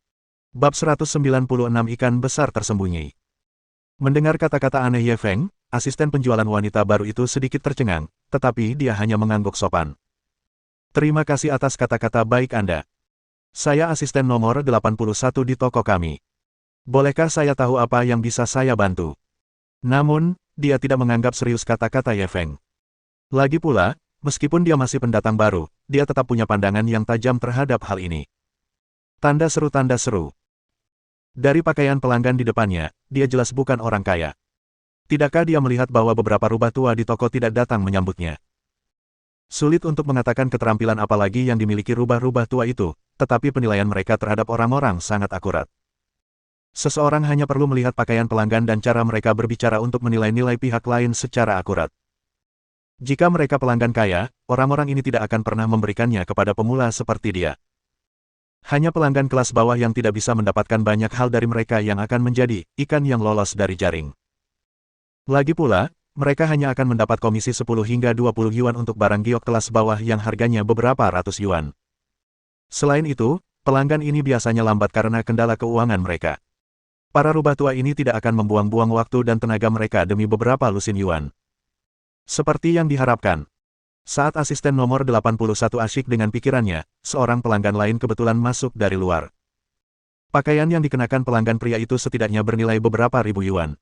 Bab 196 Ikan Besar Tersembunyi. Mendengar kata-kata aneh Ye Feng, asisten penjualan wanita baru itu sedikit tercengang, tetapi dia hanya mengangguk sopan. Terima kasih atas kata-kata baik Anda. Saya asisten nomor 81 di toko kami. Bolehkah saya tahu apa yang bisa saya bantu? Namun, dia tidak menganggap serius kata-kata Ye Feng. Lagi pula, meskipun dia masih pendatang baru, dia tetap punya pandangan yang tajam terhadap hal ini. Tanda seru tanda seru. Dari pakaian pelanggan di depannya, dia jelas bukan orang kaya. Tidakkah dia melihat bahwa beberapa rubah tua di toko tidak datang menyambutnya? Sulit untuk mengatakan keterampilan apa lagi yang dimiliki rubah-rubah tua itu, tetapi penilaian mereka terhadap orang-orang sangat akurat. Seseorang hanya perlu melihat pakaian pelanggan dan cara mereka berbicara untuk menilai-nilai pihak lain secara akurat. Jika mereka pelanggan kaya, orang-orang ini tidak akan pernah memberikannya kepada pemula seperti dia. Hanya pelanggan kelas bawah yang tidak bisa mendapatkan banyak hal dari mereka yang akan menjadi ikan yang lolos dari jaring. Lagi pula, mereka hanya akan mendapat komisi 10 hingga 20 yuan untuk barang giok kelas bawah yang harganya beberapa ratus yuan. Selain itu, pelanggan ini biasanya lambat karena kendala keuangan mereka. Para rubah tua ini tidak akan membuang-buang waktu dan tenaga mereka demi beberapa lusin yuan. Seperti yang diharapkan. Saat asisten nomor 81 asyik dengan pikirannya, seorang pelanggan lain kebetulan masuk dari luar. Pakaian yang dikenakan pelanggan pria itu setidaknya bernilai beberapa ribu yuan.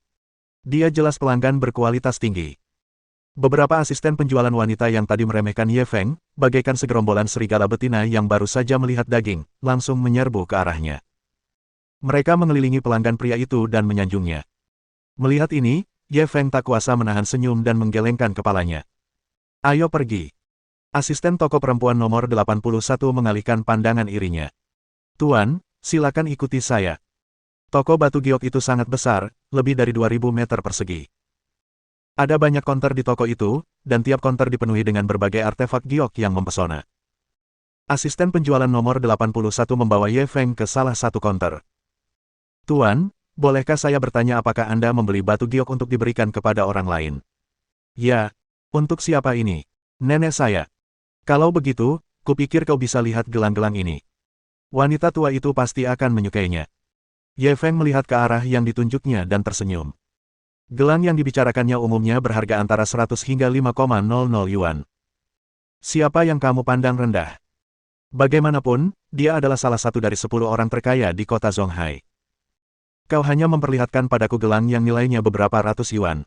Dia jelas pelanggan berkualitas tinggi. Beberapa asisten penjualan wanita yang tadi meremehkan Ye Feng, bagaikan segerombolan serigala betina yang baru saja melihat daging, langsung menyerbu ke arahnya. Mereka mengelilingi pelanggan pria itu dan menyanjungnya. Melihat ini, Ye Feng tak kuasa menahan senyum dan menggelengkan kepalanya. Ayo pergi. Asisten toko perempuan nomor 81 mengalihkan pandangan irinya. Tuan, silakan ikuti saya. Toko batu giok itu sangat besar, lebih dari 2000 meter persegi. Ada banyak konter di toko itu, dan tiap konter dipenuhi dengan berbagai artefak giok yang mempesona. Asisten penjualan nomor 81 membawa Ye Feng ke salah satu konter. Tuan, bolehkah saya bertanya apakah Anda membeli batu giok untuk diberikan kepada orang lain? Ya, untuk siapa ini? Nenek saya. Kalau begitu, kupikir kau bisa lihat gelang-gelang ini. Wanita tua itu pasti akan menyukainya. Ye Feng melihat ke arah yang ditunjuknya dan tersenyum. Gelang yang dibicarakannya umumnya berharga antara 100 hingga 5,00 yuan. Siapa yang kamu pandang rendah? Bagaimanapun, dia adalah salah satu dari 10 orang terkaya di kota Zonghai. Kau hanya memperlihatkan padaku gelang yang nilainya beberapa ratus yuan.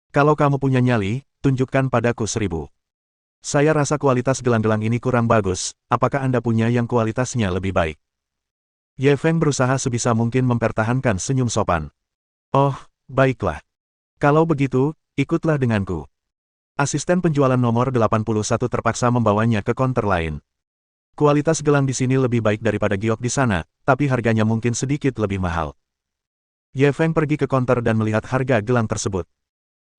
Kalau kamu punya nyali, tunjukkan padaku 1000. Saya rasa kualitas gelang-gelang ini kurang bagus, apakah Anda punya yang kualitasnya lebih baik? Ye Feng berusaha sebisa mungkin mempertahankan senyum sopan. Oh, baiklah. Kalau begitu, ikutlah denganku. Asisten penjualan nomor 81 terpaksa membawanya ke konter lain. Kualitas gelang di sini lebih baik daripada giok di sana, tapi harganya mungkin sedikit lebih mahal. Ye Feng pergi ke konter dan melihat harga gelang tersebut.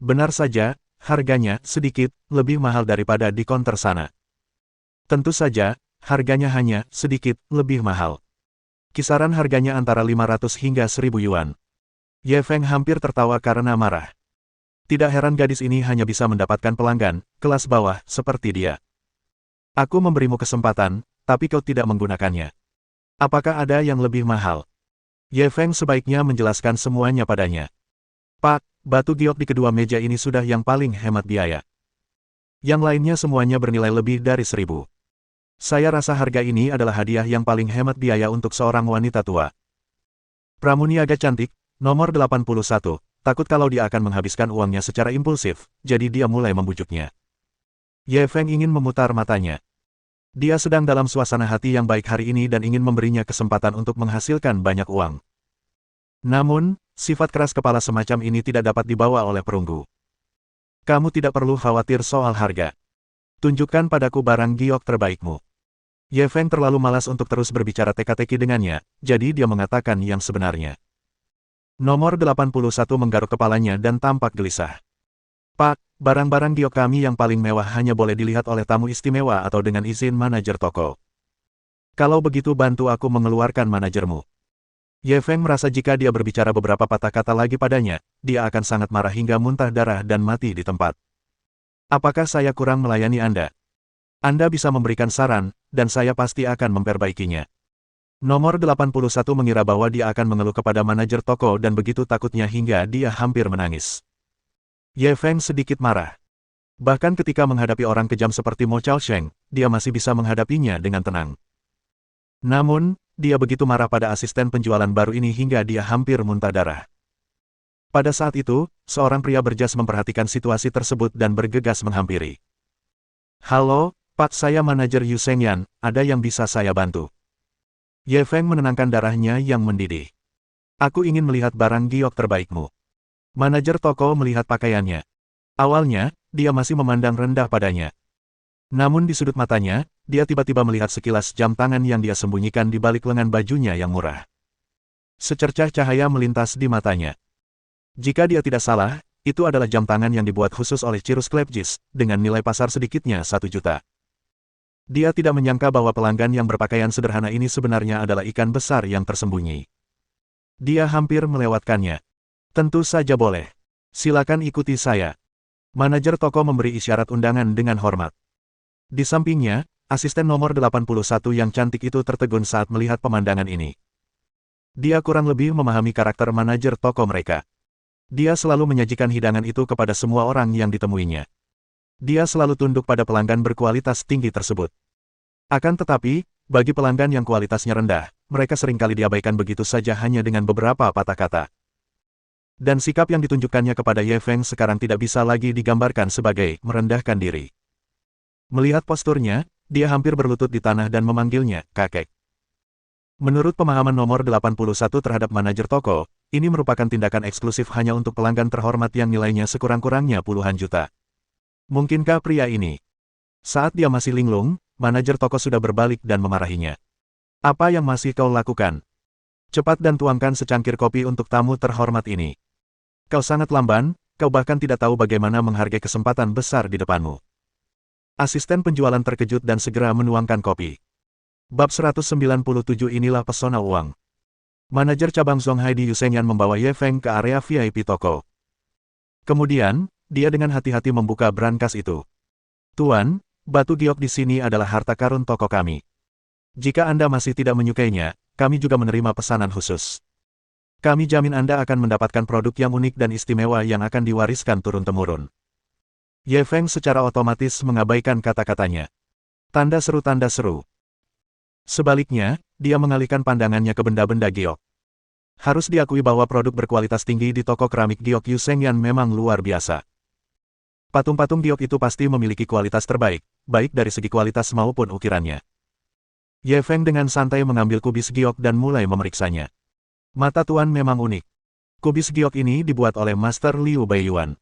Benar saja, harganya sedikit lebih mahal daripada di konter sana. Tentu saja, harganya hanya sedikit lebih mahal. Kisaran harganya antara 500 hingga 1000 yuan. Ye Feng hampir tertawa karena marah. Tidak heran gadis ini hanya bisa mendapatkan pelanggan kelas bawah seperti dia. Aku memberimu kesempatan, tapi kau tidak menggunakannya. Apakah ada yang lebih mahal? Ye Feng sebaiknya menjelaskan semuanya padanya. Pak, batu giok di kedua meja ini sudah yang paling hemat biaya. Yang lainnya semuanya bernilai lebih dari 1000. Saya rasa harga ini adalah hadiah yang paling hemat biaya untuk seorang wanita tua. Pramuniaga cantik, nomor 81, takut kalau dia akan menghabiskan uangnya secara impulsif, jadi dia mulai membujuknya. Ye Feng ingin memutar matanya. Dia sedang dalam suasana hati yang baik hari ini dan ingin memberinya kesempatan untuk menghasilkan banyak uang. Namun, sifat keras kepala semacam ini tidak dapat dibawa oleh perunggu. Kamu tidak perlu khawatir soal harga. Tunjukkan padaku barang giok terbaikmu. Ye Feng terlalu malas untuk terus berbicara teka-teki dengannya, jadi dia mengatakan yang sebenarnya. Nomor 81 menggaruk kepalanya dan tampak gelisah. Pak, barang-barang giok kami yang paling mewah hanya boleh dilihat oleh tamu istimewa atau dengan izin manajer toko. Kalau begitu bantu aku mengeluarkan manajermu. Ye Feng merasa jika dia berbicara beberapa patah kata lagi padanya, dia akan sangat marah hingga muntah darah dan mati di tempat. Apakah saya kurang melayani Anda? Anda bisa memberikan saran, dan saya pasti akan memperbaikinya. Nomor 81 mengira bahwa dia akan mengeluh kepada manajer toko dan begitu takutnya hingga dia hampir menangis. Ye Feng sedikit marah. Bahkan ketika menghadapi orang kejam seperti Mo Chaosheng, dia masih bisa menghadapinya dengan tenang. Namun, dia begitu marah pada asisten penjualan baru ini hingga dia hampir muntah darah. Pada saat itu, seorang pria berjas memperhatikan situasi tersebut dan bergegas menghampiri. Halo, Pak, saya manajer Yu Shengyan, ada yang bisa saya bantu? Ye Feng menenangkan darahnya yang mendidih. Aku ingin melihat barang giok terbaikmu. Manajer toko melihat pakaiannya. Awalnya, dia masih memandang rendah padanya. Namun di sudut matanya, dia tiba-tiba melihat sekilas jam tangan yang dia sembunyikan di balik lengan bajunya yang murah. Secercah cahaya melintas di matanya. Jika dia tidak salah, itu adalah jam tangan yang dibuat khusus oleh Cirrus Klepjis, dengan nilai pasar sedikitnya 1 juta. Dia tidak menyangka bahwa pelanggan yang berpakaian sederhana ini sebenarnya adalah ikan besar yang tersembunyi. Dia hampir melewatkannya. Tentu saja boleh. Silakan ikuti saya. Manajer toko memberi isyarat undangan dengan hormat. Di sampingnya, asisten nomor 81 yang cantik itu tertegun saat melihat pemandangan ini. Dia kurang lebih memahami karakter manajer toko mereka. Dia selalu menyajikan hidangan itu kepada semua orang yang ditemuinya. Dia selalu tunduk pada pelanggan berkualitas tinggi tersebut. Akan tetapi, bagi pelanggan yang kualitasnya rendah, mereka seringkali diabaikan begitu saja hanya dengan beberapa patah kata. Dan sikap yang ditunjukkannya kepada Ye Feng sekarang tidak bisa lagi digambarkan sebagai merendahkan diri. Melihat posturnya, dia hampir berlutut di tanah dan memanggilnya, kakek. Menurut pemahaman nomor 81 terhadap manajer toko, ini merupakan tindakan eksklusif hanya untuk pelanggan terhormat yang nilainya sekurang-kurangnya puluhan juta. Mungkinkah pria ini? Saat dia masih linglung, manajer toko sudah berbalik dan memarahinya. Apa yang masih kau lakukan? Cepat dan tuangkan secangkir kopi untuk tamu terhormat ini. Kau sangat lamban, kau bahkan tidak tahu bagaimana menghargai kesempatan besar di depanmu. Asisten penjualan terkejut dan segera menuangkan kopi. Bab 197 inilah pesona uang. Manajer cabang Zonghai di Yu Shengyan membawa Ye Feng ke area VIP toko. Kemudian, dia dengan hati-hati membuka brankas itu. Tuan, batu giok di sini adalah harta karun toko kami. Jika Anda masih tidak menyukainya, kami juga menerima pesanan khusus. Kami jamin Anda akan mendapatkan produk yang unik dan istimewa yang akan diwariskan turun-temurun. Ye Feng secara otomatis mengabaikan kata-katanya. Tanda seru, tanda seru. Sebaliknya, dia mengalihkan pandangannya ke benda-benda giok. Harus diakui bahwa produk berkualitas tinggi di toko keramik giok Yu Shengyan memang luar biasa. Patung-patung giok itu pasti memiliki kualitas terbaik, baik dari segi kualitas maupun ukirannya. Ye Feng dengan santai mengambil kubis giok dan mulai memeriksanya. Mata tuan memang unik. Kubis giok ini dibuat oleh Master Liu Baiyuan.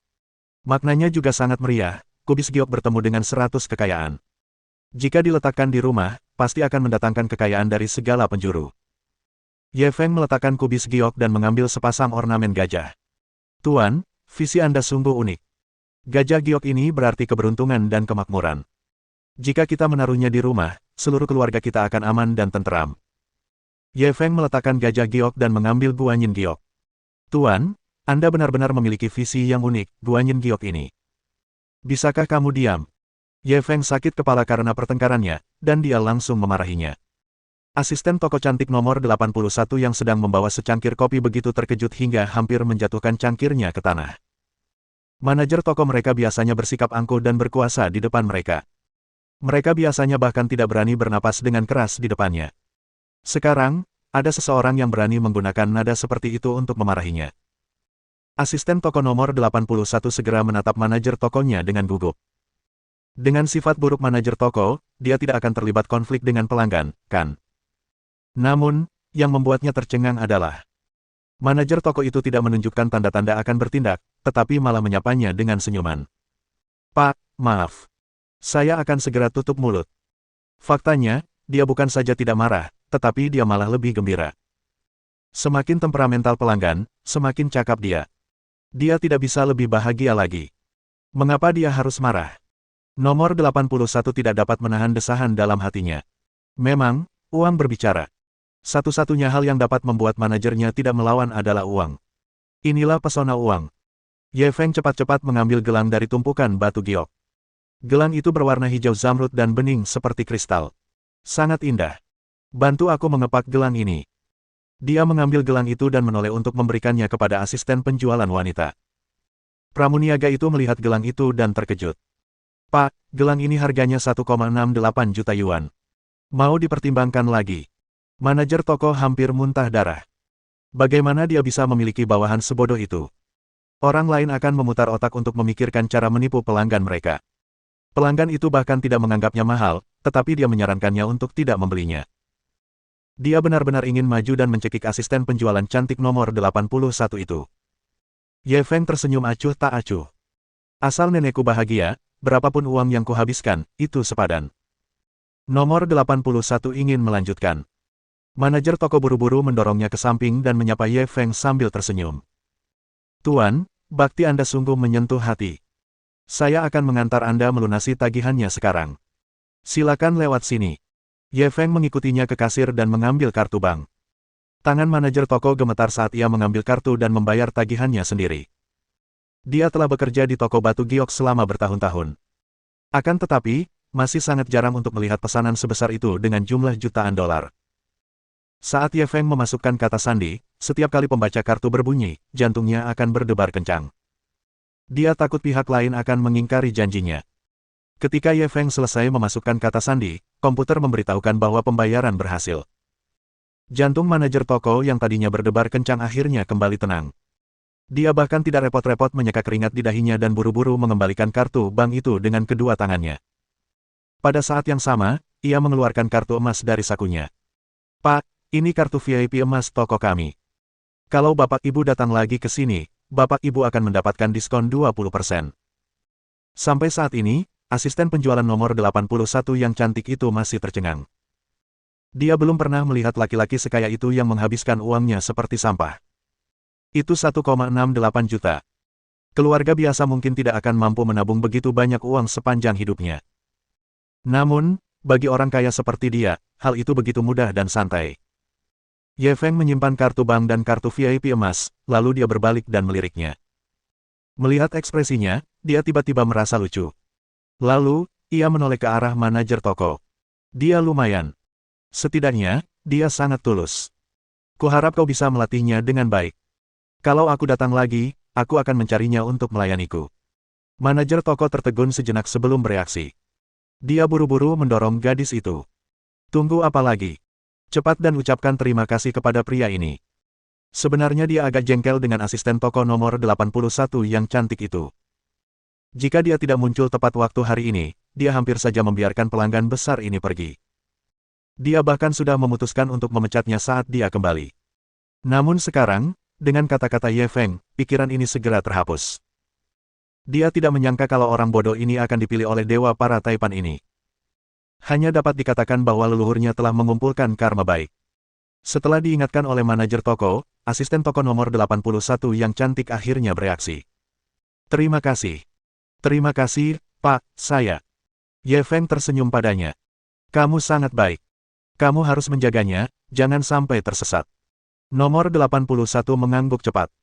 Maknanya juga sangat meriah, kubis giok bertemu dengan 100 kekayaan. Jika diletakkan di rumah, pasti akan mendatangkan kekayaan dari segala penjuru. Ye Feng meletakkan kubis giok dan mengambil sepasang ornamen gajah. Tuan, visi Anda sungguh unik. Gajah giok ini berarti keberuntungan dan kemakmuran. Jika kita menaruhnya di rumah, seluruh keluarga kita akan aman dan tenteram. Ye Feng meletakkan gajah giok dan mengambil guanyin giok. Tuan, Anda benar-benar memiliki visi yang unik, guanyin giok ini. Bisakah kamu diam? Ye Feng sakit kepala karena pertengkarannya, dan dia langsung memarahinya. Asisten toko cantik nomor 81 yang sedang membawa secangkir kopi begitu terkejut hingga hampir menjatuhkan cangkirnya ke tanah. Manajer toko mereka biasanya bersikap angkuh dan berkuasa di depan mereka. Mereka biasanya bahkan tidak berani bernapas dengan keras di depannya. Sekarang, ada seseorang yang berani menggunakan nada seperti itu untuk memarahinya. Asisten toko nomor 81 segera menatap manajer tokonya dengan gugup. Dengan sifat buruk manajer toko, dia tidak akan terlibat konflik dengan pelanggan, kan? Namun, yang membuatnya tercengang adalah manajer toko itu tidak menunjukkan tanda-tanda akan bertindak, tetapi malah menyapanya dengan senyuman. Pak, maaf. Saya akan segera tutup mulut. Faktanya, dia bukan saja tidak marah, tetapi dia malah lebih gembira. Semakin temperamental pelanggan, semakin cakap dia. Dia tidak bisa lebih bahagia lagi. Mengapa dia harus marah? Nomor 81 tidak dapat menahan desahan dalam hatinya. Memang, uang berbicara. Satu-satunya hal yang dapat membuat manajernya tidak melawan adalah uang. Inilah pesona uang. Ye Feng cepat-cepat mengambil gelang dari tumpukan batu giok. Gelang itu berwarna hijau zamrud dan bening seperti kristal. Sangat indah. Bantu aku mengepak gelang ini. Dia mengambil gelang itu dan menoleh untuk memberikannya kepada asisten penjualan wanita. Pramuniaga itu melihat gelang itu dan terkejut. Pak, gelang ini harganya 1,68 juta yuan. Mau dipertimbangkan lagi. Manajer toko hampir muntah darah. Bagaimana dia bisa memiliki bawahan sebodoh itu? Orang lain akan memutar otak untuk memikirkan cara menipu pelanggan mereka. Pelanggan itu bahkan tidak menganggapnya mahal, tetapi dia menyarankannya untuk tidak membelinya. Dia benar-benar ingin maju dan mencekik asisten penjualan cantik nomor 81 itu. Ye Feng tersenyum acuh tak acuh. Asal nenekku bahagia, berapapun uang yang kuhabiskan, itu sepadan. Nomor 81 ingin melanjutkan. Manajer toko buru-buru mendorongnya ke samping dan menyapa Ye Feng sambil tersenyum. Tuan, bakti Anda sungguh menyentuh hati. Saya akan mengantar Anda melunasi tagihannya sekarang. Silakan lewat sini. Ye Feng mengikutinya ke kasir dan mengambil kartu bank. Tangan manajer toko gemetar saat ia mengambil kartu dan membayar tagihannya sendiri. Dia telah bekerja di toko batu giok selama bertahun-tahun. Akan tetapi, masih sangat jarang untuk melihat pesanan sebesar itu dengan jumlah jutaan dolar. Saat Ye Feng memasukkan kata sandi, setiap kali pembaca kartu berbunyi, jantungnya akan berdebar kencang. Dia takut pihak lain akan mengingkari janjinya. Ketika Ye Feng selesai memasukkan kata sandi, komputer memberitahukan bahwa pembayaran berhasil. Jantung manajer toko yang tadinya berdebar kencang akhirnya kembali tenang. Dia bahkan tidak repot-repot menyeka keringat di dahinya dan buru-buru mengembalikan kartu bank itu dengan kedua tangannya. Pada saat yang sama, ia mengeluarkan kartu emas dari sakunya. Pak, ini kartu VIP emas toko kami. Kalau Bapak Ibu datang lagi ke sini, Bapak Ibu akan mendapatkan diskon 20%. Sampai saat ini, asisten penjualan nomor 81 yang cantik itu masih tercengang. Dia belum pernah melihat laki-laki sekaya itu yang menghabiskan uangnya seperti sampah. Itu 1,68 juta. Keluarga biasa mungkin tidak akan mampu menabung begitu banyak uang sepanjang hidupnya. Namun, bagi orang kaya seperti dia, hal itu begitu mudah dan santai. Ye Feng menyimpan kartu bank dan kartu VIP emas, lalu dia berbalik dan meliriknya. Melihat ekspresinya, dia tiba-tiba merasa lucu. Lalu, ia menoleh ke arah manajer toko. Dia lumayan. Setidaknya, dia sangat tulus. Kuharap kau bisa melatihnya dengan baik. Kalau aku datang lagi, aku akan mencarinya untuk melayaniku. Manajer toko tertegun sejenak sebelum bereaksi. Dia buru-buru mendorong gadis itu. Tunggu apa lagi? Cepat dan ucapkan terima kasih kepada pria ini. Sebenarnya dia agak jengkel dengan asisten toko nomor 81 yang cantik itu. Jika dia tidak muncul tepat waktu hari ini, dia hampir saja membiarkan pelanggan besar ini pergi. Dia bahkan sudah memutuskan untuk memecatnya saat dia kembali. Namun sekarang, dengan kata-kata Ye Feng, pikiran ini segera terhapus. Dia tidak menyangka kalau orang bodoh ini akan dipilih oleh dewa para taipan ini. Hanya dapat dikatakan bahwa leluhurnya telah mengumpulkan karma baik. Setelah diingatkan oleh manajer toko, asisten toko nomor 81 yang cantik akhirnya bereaksi. Terima kasih. Terima kasih, Pak, saya. Ye Feng tersenyum padanya. Kamu sangat baik. Kamu harus menjaganya, jangan sampai tersesat. Nomor 81 mengangguk cepat.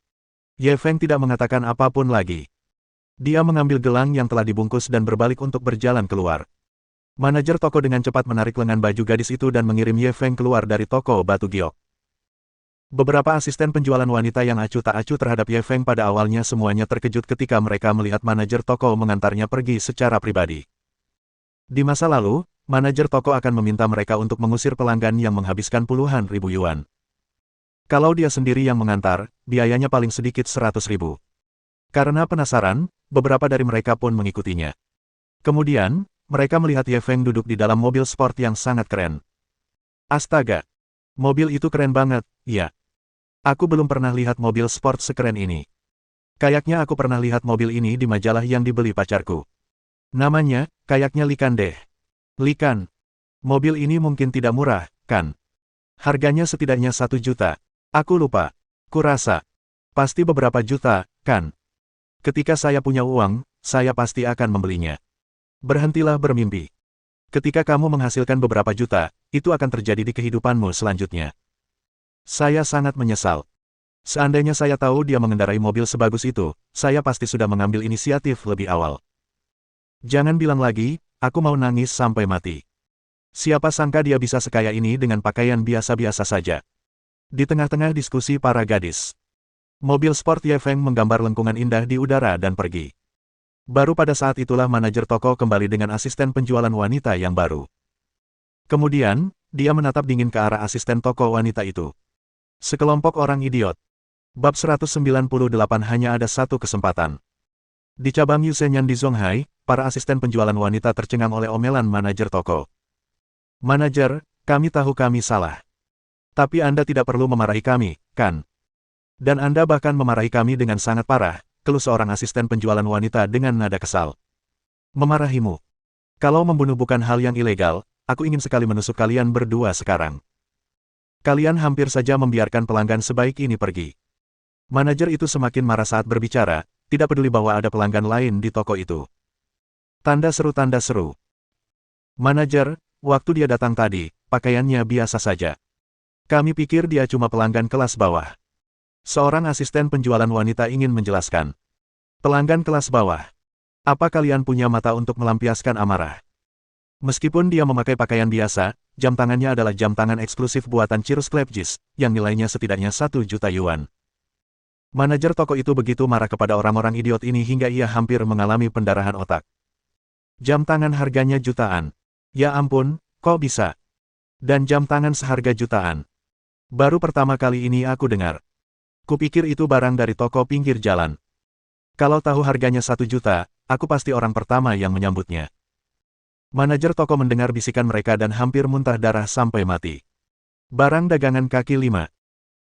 Ye Feng tidak mengatakan apapun lagi. Dia mengambil gelang yang telah dibungkus dan berbalik untuk berjalan keluar. Manajer toko dengan cepat menarik lengan baju gadis itu dan mengirim Ye Feng keluar dari toko batu giok. Beberapa asisten penjualan wanita yang acuh tak acuh terhadap Ye Feng pada awalnya semuanya terkejut ketika mereka melihat manajer toko mengantarnya pergi secara pribadi. Di masa lalu, manajer toko akan meminta mereka untuk mengusir pelanggan yang menghabiskan puluhan ribu yuan. Kalau dia sendiri yang mengantar, biayanya paling sedikit 100.000. Karena penasaran, beberapa dari mereka pun mengikutinya. Kemudian, mereka melihat Ye Feng duduk di dalam mobil sport yang sangat keren. Astaga! Mobil itu keren banget, ya. Aku belum pernah lihat mobil sport sekeren ini. Kayaknya aku pernah lihat mobil ini di majalah yang dibeli pacarku. Namanya, kayaknya Likan deh. Likan. Mobil ini mungkin tidak murah, kan? Harganya setidaknya 1 juta. Aku lupa. Kurasa. Pasti beberapa juta, kan? Ketika saya punya uang, saya pasti akan membelinya. Berhentilah bermimpi. Ketika kamu menghasilkan beberapa juta, itu akan terjadi di kehidupanmu selanjutnya. Saya sangat menyesal. Seandainya saya tahu dia mengendarai mobil sebagus itu, saya pasti sudah mengambil inisiatif lebih awal. Jangan bilang lagi, aku mau nangis sampai mati. Siapa sangka dia bisa sekaya ini dengan pakaian biasa-biasa saja. Di tengah-tengah diskusi para gadis, mobil sport Ye Feng menggambar lengkungan indah di udara dan pergi. Baru pada saat itulah manajer toko kembali dengan asisten penjualan wanita yang baru. Kemudian, dia menatap dingin ke arah asisten toko wanita itu. Sekelompok orang idiot. Bab 198 hanya ada satu kesempatan. Di cabang Yusenyan di Zonghai, para asisten penjualan wanita tercengang oleh omelan manajer toko. Manajer, kami tahu kami salah. Tapi Anda tidak perlu memarahi kami, kan? Dan Anda bahkan memarahi kami dengan sangat parah, keluh seorang asisten penjualan wanita dengan nada kesal. Memarahimu. Kalau membunuh bukan hal yang ilegal, aku ingin sekali menusuk kalian berdua sekarang. Kalian hampir saja membiarkan pelanggan sebaik ini pergi. Manajer itu semakin marah saat berbicara, tidak peduli bahwa ada pelanggan lain di toko itu. Tanda seru. Manajer, waktu dia datang tadi, pakaiannya biasa saja. Kami pikir dia cuma pelanggan kelas bawah. Seorang asisten penjualan wanita ingin menjelaskan. Pelanggan kelas bawah. Apa kalian punya mata untuk melampiaskan amarah? Meskipun dia memakai pakaian biasa, jam tangannya adalah jam tangan eksklusif buatan Cirrus Klebjis, yang nilainya setidaknya 1 juta yuan. Manajer toko itu begitu marah kepada orang-orang idiot ini hingga ia hampir mengalami pendarahan otak. Jam tangan harganya jutaan. Ya ampun, kok bisa? Dan jam tangan seharga jutaan. Baru pertama kali ini aku dengar. Kupikir itu barang dari toko pinggir jalan. Kalau tahu harganya 1 juta, aku pasti orang pertama yang menyambutnya. Manajer toko mendengar bisikan mereka dan hampir muntah darah sampai mati. Barang dagangan kaki lima.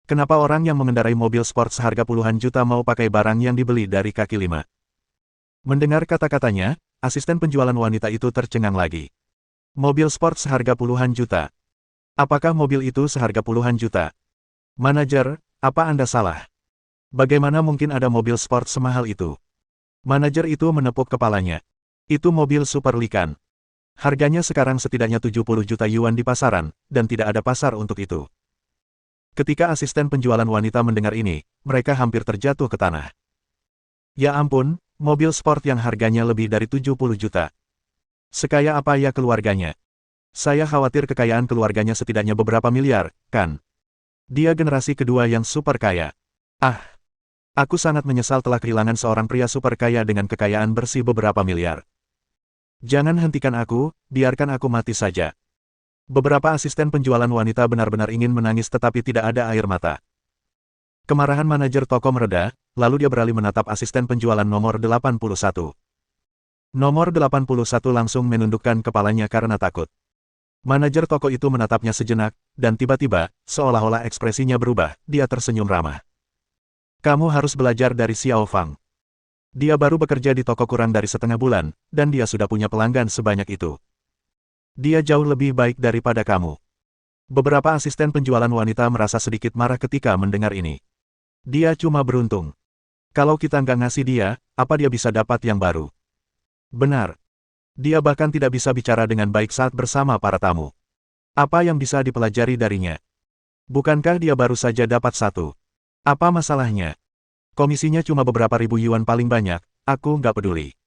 Kenapa orang yang mengendarai mobil sport seharga puluhan juta mau pakai barang yang dibeli dari kaki lima? Mendengar kata-katanya, asisten penjualan wanita itu tercengang lagi. Mobil sport seharga puluhan juta. Apakah mobil itu seharga puluhan juta? Manajer, apa Anda salah? Bagaimana mungkin ada mobil sport semahal itu? Manajer itu menepuk kepalanya. Itu mobil Super Lican. Harganya sekarang setidaknya 70 juta yuan di pasaran, dan tidak ada pasar untuk itu. Ketika asisten penjualan wanita mendengar ini, mereka hampir terjatuh ke tanah. Ya ampun, mobil sport yang harganya lebih dari 70 juta. Sekaya apa ya keluarganya? Saya khawatir kekayaan keluarganya setidaknya beberapa miliar, kan? Dia generasi kedua yang super kaya. Ah, aku sangat menyesal telah kehilangan seorang pria super kaya dengan kekayaan bersih beberapa miliar. Jangan hentikan aku, biarkan aku mati saja. Beberapa asisten penjualan wanita benar-benar ingin menangis tetapi tidak ada air mata. Kemarahan manajer toko mereda, lalu dia beralih menatap asisten penjualan nomor 81. Nomor 81 langsung menundukkan kepalanya karena takut. Manajer toko itu menatapnya sejenak, dan tiba-tiba, seolah-olah ekspresinya berubah, dia tersenyum ramah. Kamu harus belajar dari Xiao Fang. Dia baru bekerja di toko kurang dari setengah bulan, dan dia sudah punya pelanggan sebanyak itu. Dia jauh lebih baik daripada kamu. Beberapa asisten penjualan wanita merasa sedikit marah ketika mendengar ini. Dia cuma beruntung. Kalau kita nggak ngasih dia, apa dia bisa dapat yang baru? Benar. Dia bahkan tidak bisa bicara dengan baik saat bersama para tamu. Apa yang bisa dipelajari darinya? Bukankah dia baru saja dapat 1? Apa masalahnya? Komisinya cuma beberapa ribu yuan paling banyak, aku nggak peduli.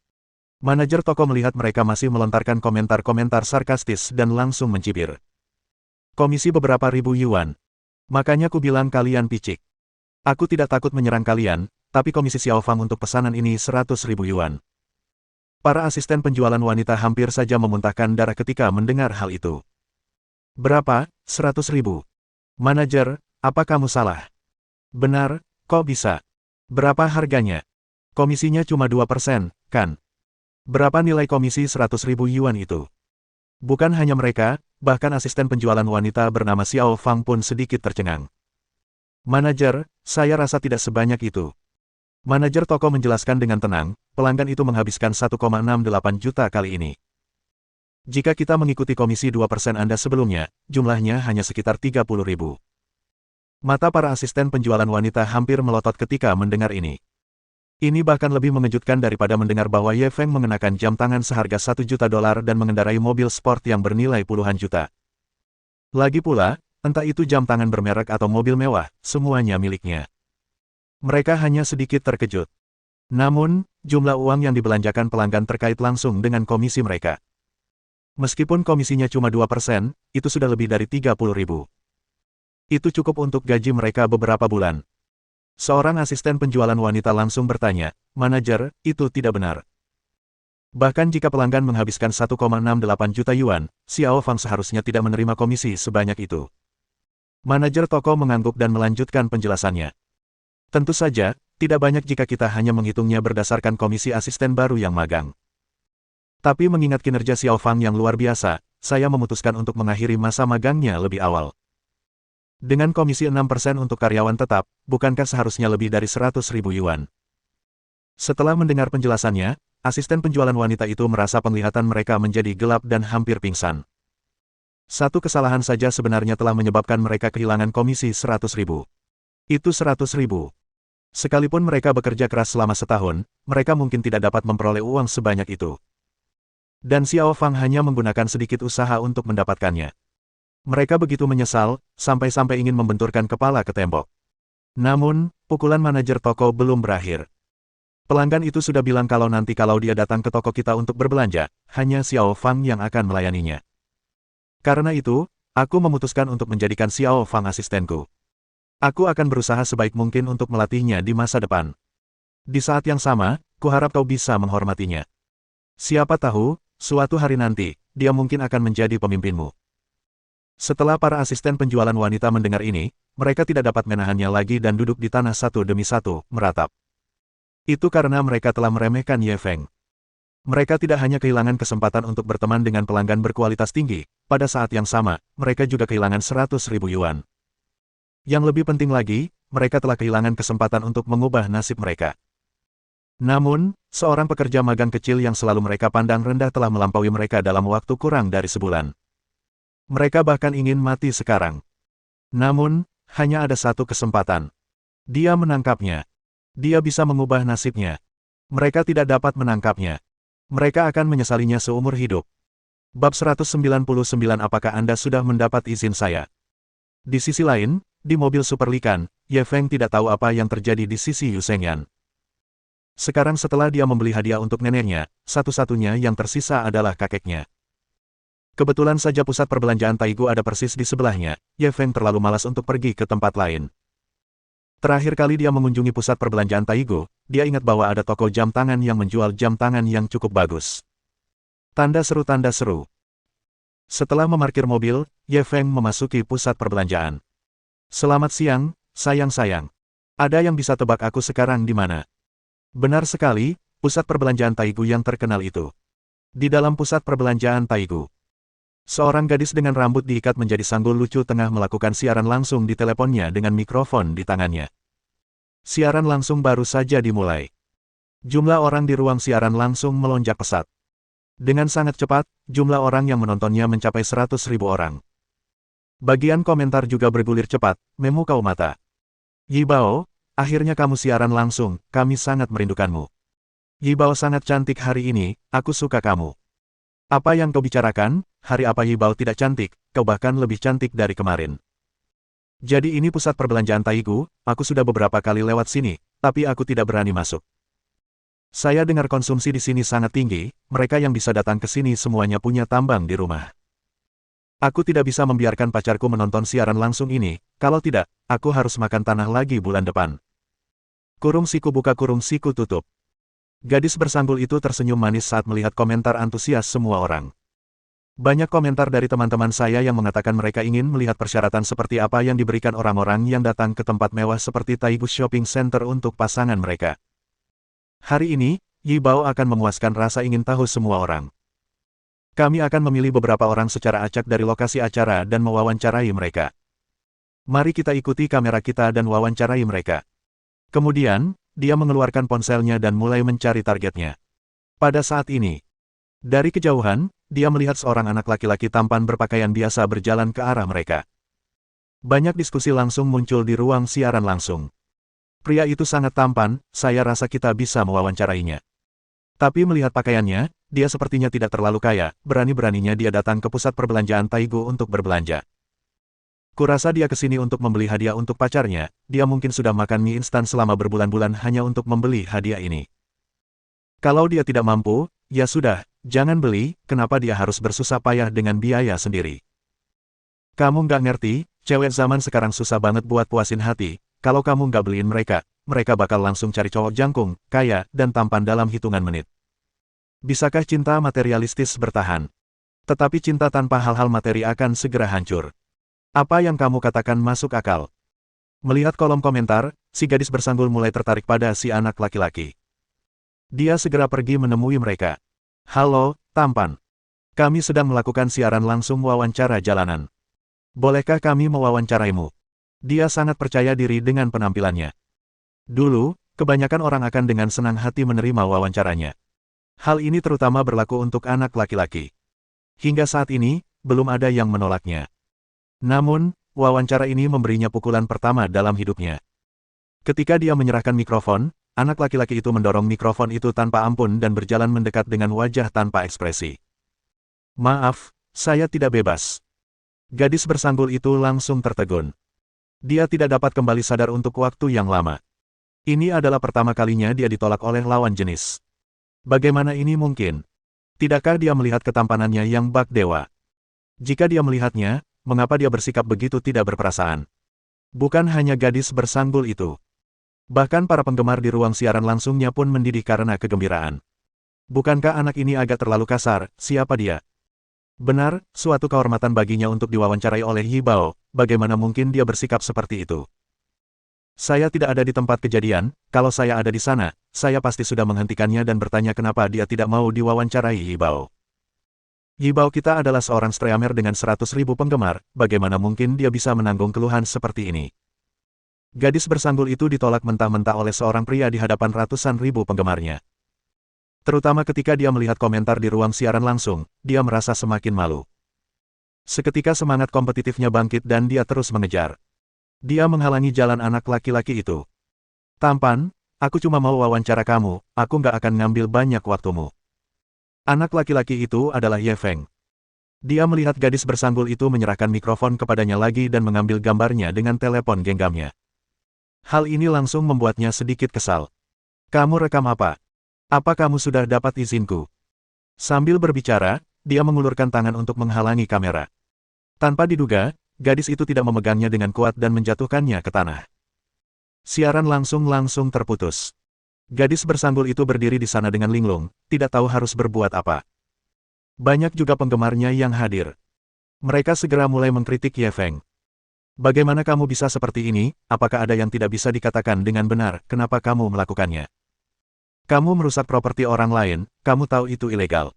Manajer toko melihat mereka masih melontarkan komentar-komentar sarkastis dan langsung mencibir. Komisi beberapa ribu yuan. Makanya ku bilang kalian picik. Aku tidak takut menyerang kalian, tapi komisi Xiao Fang untuk pesanan ini 100.000 yuan. Para asisten penjualan wanita hampir saja memuntahkan darah ketika mendengar hal itu. Berapa? 100.000. Manajer, apa kamu salah? Benar, kok bisa? Berapa harganya? Komisinya cuma 2%, kan? Berapa nilai komisi 100.000 yuan itu? Bukan hanya mereka, bahkan asisten penjualan wanita bernama Xiao Fang pun sedikit tercengang. Manajer, saya rasa tidak sebanyak itu. Manajer toko menjelaskan dengan tenang, pelanggan itu menghabiskan 1,68 juta kali ini. Jika kita mengikuti komisi 2% Anda sebelumnya, jumlahnya hanya sekitar 30.000. Mata para asisten penjualan wanita hampir melotot ketika mendengar ini. Ini bahkan lebih mengejutkan daripada mendengar bahwa Ye Feng mengenakan jam tangan seharga $1 juta dan mengendarai mobil sport yang bernilai puluhan juta. Lagi pula, entah itu jam tangan bermerek atau mobil mewah, semuanya miliknya. Mereka hanya sedikit terkejut. Namun, jumlah uang yang dibelanjakan pelanggan terkait langsung dengan komisi mereka. Meskipun komisinya cuma 2%, itu sudah lebih dari 30.000. Itu cukup untuk gaji mereka beberapa bulan. Seorang asisten penjualan wanita langsung bertanya, manajer, itu tidak benar. Bahkan jika pelanggan menghabiskan 1,68 juta yuan, Xiao Fang seharusnya tidak menerima komisi sebanyak itu. Manajer toko mengangguk dan melanjutkan penjelasannya. Tentu saja, tidak banyak jika kita hanya menghitungnya berdasarkan komisi asisten baru yang magang. Tapi mengingat kinerja Xiao Fang yang luar biasa, saya memutuskan untuk mengakhiri masa magangnya lebih awal. Dengan komisi 6% untuk karyawan tetap, bukankah seharusnya lebih dari 100.000 yuan? Setelah mendengar penjelasannya, asisten penjualan wanita itu merasa penglihatan mereka menjadi gelap dan hampir pingsan. Satu kesalahan saja sebenarnya telah menyebabkan mereka kehilangan komisi 100.000. Itu 100.000. Sekalipun mereka bekerja keras selama setahun, mereka mungkin tidak dapat memperoleh uang sebanyak itu. Dan Xiao Fang hanya menggunakan sedikit usaha untuk mendapatkannya. Mereka begitu menyesal, sampai-sampai ingin membenturkan kepala ke tembok. Namun, pukulan manajer toko belum berakhir. Pelanggan itu sudah bilang kalau nanti kalau dia datang ke toko kita untuk berbelanja, hanya Xiao Fang yang akan melayaninya. Karena itu, aku memutuskan untuk menjadikan Xiao Fang asistenku. Aku akan berusaha sebaik mungkin untuk melatihnya di masa depan. Di saat yang sama, kuharap kau bisa menghormatinya. Siapa tahu, suatu hari nanti, dia mungkin akan menjadi pemimpinmu. Setelah para asisten penjualan wanita mendengar ini, mereka tidak dapat menahannya lagi dan duduk di tanah satu demi satu, meratap. Itu karena mereka telah meremehkan Ye Feng. Mereka tidak hanya kehilangan kesempatan untuk berteman dengan pelanggan berkualitas tinggi, pada saat yang sama, mereka juga kehilangan 100.000 yuan. Yang lebih penting lagi, mereka telah kehilangan kesempatan untuk mengubah nasib mereka. Namun, seorang pekerja magang kecil yang selalu mereka pandang rendah telah melampaui mereka dalam waktu kurang dari sebulan. Mereka bahkan ingin mati sekarang. Namun, hanya ada satu kesempatan. Dia menangkapnya. Dia bisa mengubah nasibnya. Mereka tidak dapat menangkapnya. Mereka akan menyesalinya seumur hidup. Bab 199. Apakah Anda sudah mendapat izin saya? Di sisi lain, di mobil Super Likan, Ye Feng tidak tahu apa yang terjadi di sisi Yu Shengyan. Sekarang setelah dia membeli hadiah untuk neneknya, satu-satunya yang tersisa adalah kakeknya. Kebetulan saja pusat perbelanjaan Taigu ada persis di sebelahnya, Ye Feng terlalu malas untuk pergi ke tempat lain. Terakhir kali dia mengunjungi pusat perbelanjaan Taigu, dia ingat bahwa ada toko jam tangan yang menjual jam tangan yang cukup bagus. Tanda seru tanda seru. Setelah memarkir mobil, Ye Feng memasuki pusat perbelanjaan. Selamat siang, sayang-sayang. Ada yang bisa tebak aku sekarang di mana? Benar sekali, pusat perbelanjaan Taigu yang terkenal itu. Di dalam pusat perbelanjaan Taigu, seorang gadis dengan rambut diikat menjadi sanggul lucu tengah melakukan siaran langsung di teleponnya dengan mikrofon di tangannya. Siaran langsung baru saja dimulai. Jumlah orang di ruang siaran langsung melonjak pesat. Dengan sangat cepat, jumlah orang yang menontonnya mencapai 100.000 orang. Bagian komentar juga bergulir cepat, memukau mata. Yi Bao, akhirnya kamu siaran langsung, kami sangat merindukanmu. Yi Bao sangat cantik hari ini, aku suka kamu. Apa yang kau bicarakan, hari apa Yi Bao tidak cantik, kau bahkan lebih cantik dari kemarin. Jadi ini pusat perbelanjaan Taigu, aku sudah beberapa kali lewat sini, tapi aku tidak berani masuk. Saya dengar konsumsi di sini sangat tinggi, mereka yang bisa datang ke sini semuanya punya tambang di rumah. Aku tidak bisa membiarkan pacarku menonton siaran langsung ini, kalau tidak, aku harus makan tanah lagi bulan depan. Kurung siku buka kurung siku tutup. Gadis bersanggul itu tersenyum manis saat melihat komentar antusias semua orang. Banyak komentar dari teman-teman saya yang mengatakan mereka ingin melihat persyaratan seperti apa yang diberikan orang-orang yang datang ke tempat mewah seperti Taigu Shopping Center untuk pasangan mereka. Hari ini, Yi Bao akan memuaskan rasa ingin tahu semua orang. Kami akan memilih beberapa orang secara acak dari lokasi acara dan mewawancarai mereka. Mari kita ikuti kamera kita dan wawancarai mereka. Kemudian, dia mengeluarkan ponselnya dan mulai mencari targetnya. Pada saat ini, dari kejauhan, dia melihat seorang anak laki-laki tampan berpakaian biasa berjalan ke arah mereka. Banyak diskusi langsung muncul di ruang siaran langsung. Pria itu sangat tampan, saya rasa kita bisa mewawancarainya. Tapi melihat pakaiannya, dia sepertinya tidak terlalu kaya, berani-beraninya dia datang ke pusat perbelanjaan Taigu untuk berbelanja. Kurasa dia kesini untuk membeli hadiah untuk pacarnya, dia mungkin sudah makan mie instan selama berbulan-bulan hanya untuk membeli hadiah ini. Kalau dia tidak mampu, ya sudah, jangan beli, kenapa dia harus bersusah payah dengan biaya sendiri. Kamu nggak ngerti, cewek zaman sekarang susah banget buat puasin hati, kalau kamu nggak beliin mereka, mereka bakal langsung cari cowok jangkung, kaya, dan tampan dalam hitungan menit. Bisakah cinta materialistis bertahan? Tetapi cinta tanpa hal-hal materi akan segera hancur. Apa yang kamu katakan masuk akal? Melihat kolom komentar, si gadis bersanggul mulai tertarik pada si anak laki-laki. Dia segera pergi menemui mereka. Halo, tampan. Kami sedang melakukan siaran langsung wawancara jalanan. Bolehkah kami mewawancaraimu? Dia sangat percaya diri dengan penampilannya. Dulu, kebanyakan orang akan dengan senang hati menerima wawancaranya. Hal ini terutama berlaku untuk anak laki-laki. Hingga saat ini, belum ada yang menolaknya. Namun, wawancara ini memberinya pukulan pertama dalam hidupnya. Ketika dia menyerahkan mikrofon, anak laki-laki itu mendorong mikrofon itu tanpa ampun dan berjalan mendekat dengan wajah tanpa ekspresi. Maaf, saya tidak bebas. Gadis bersanggul itu langsung tertegun. Dia tidak dapat kembali sadar untuk waktu yang lama. Ini adalah pertama kalinya dia ditolak oleh lawan jenis. Bagaimana ini mungkin? Tidakkah dia melihat ketampanannya yang bak dewa? Jika dia melihatnya, mengapa dia bersikap begitu tidak berperasaan? Bukan hanya gadis bersanggul itu. Bahkan para penggemar di ruang siaran langsungnya pun mendidih karena kegembiraan. Bukankah anak ini agak terlalu kasar, siapa dia? Benar, suatu kehormatan baginya untuk diwawancarai oleh Yi Bao, bagaimana mungkin dia bersikap seperti itu? Saya tidak ada di tempat kejadian, kalau saya ada di sana, saya pasti sudah menghentikannya dan bertanya kenapa dia tidak mau diwawancarai Yi Bao. Yi Bao kita adalah seorang streamer dengan 100.000 penggemar, bagaimana mungkin dia bisa menanggung keluhan seperti ini? Gadis bersanggul itu ditolak mentah-mentah oleh seorang pria di hadapan ratusan ribu penggemarnya. Terutama ketika dia melihat komentar di ruang siaran langsung, dia merasa semakin malu. Seketika semangat kompetitifnya bangkit dan dia terus mengejar. Dia menghalangi jalan anak laki-laki itu. Tampan, aku cuma mau wawancara kamu, aku nggak akan ngambil banyak waktumu. Anak laki-laki itu adalah Ye Feng. Dia melihat gadis bersanggul itu menyerahkan mikrofon kepadanya lagi dan mengambil gambarnya dengan telepon genggamnya. Hal ini langsung membuatnya sedikit kesal. Kamu rekam apa? Apa kamu sudah dapat izinku? Sambil berbicara, dia mengulurkan tangan untuk menghalangi kamera. Tanpa diduga, gadis itu tidak memegangnya dengan kuat dan menjatuhkannya ke tanah. Siaran langsung terputus. Gadis bersanggul itu berdiri di sana dengan linglung, tidak tahu harus berbuat apa. Banyak juga penggemarnya yang hadir. Mereka segera mulai mengkritik Ye Feng. Bagaimana kamu bisa seperti ini, apakah ada yang tidak bisa dikatakan dengan benar, kenapa kamu melakukannya? Kamu merusak properti orang lain, kamu tahu itu ilegal.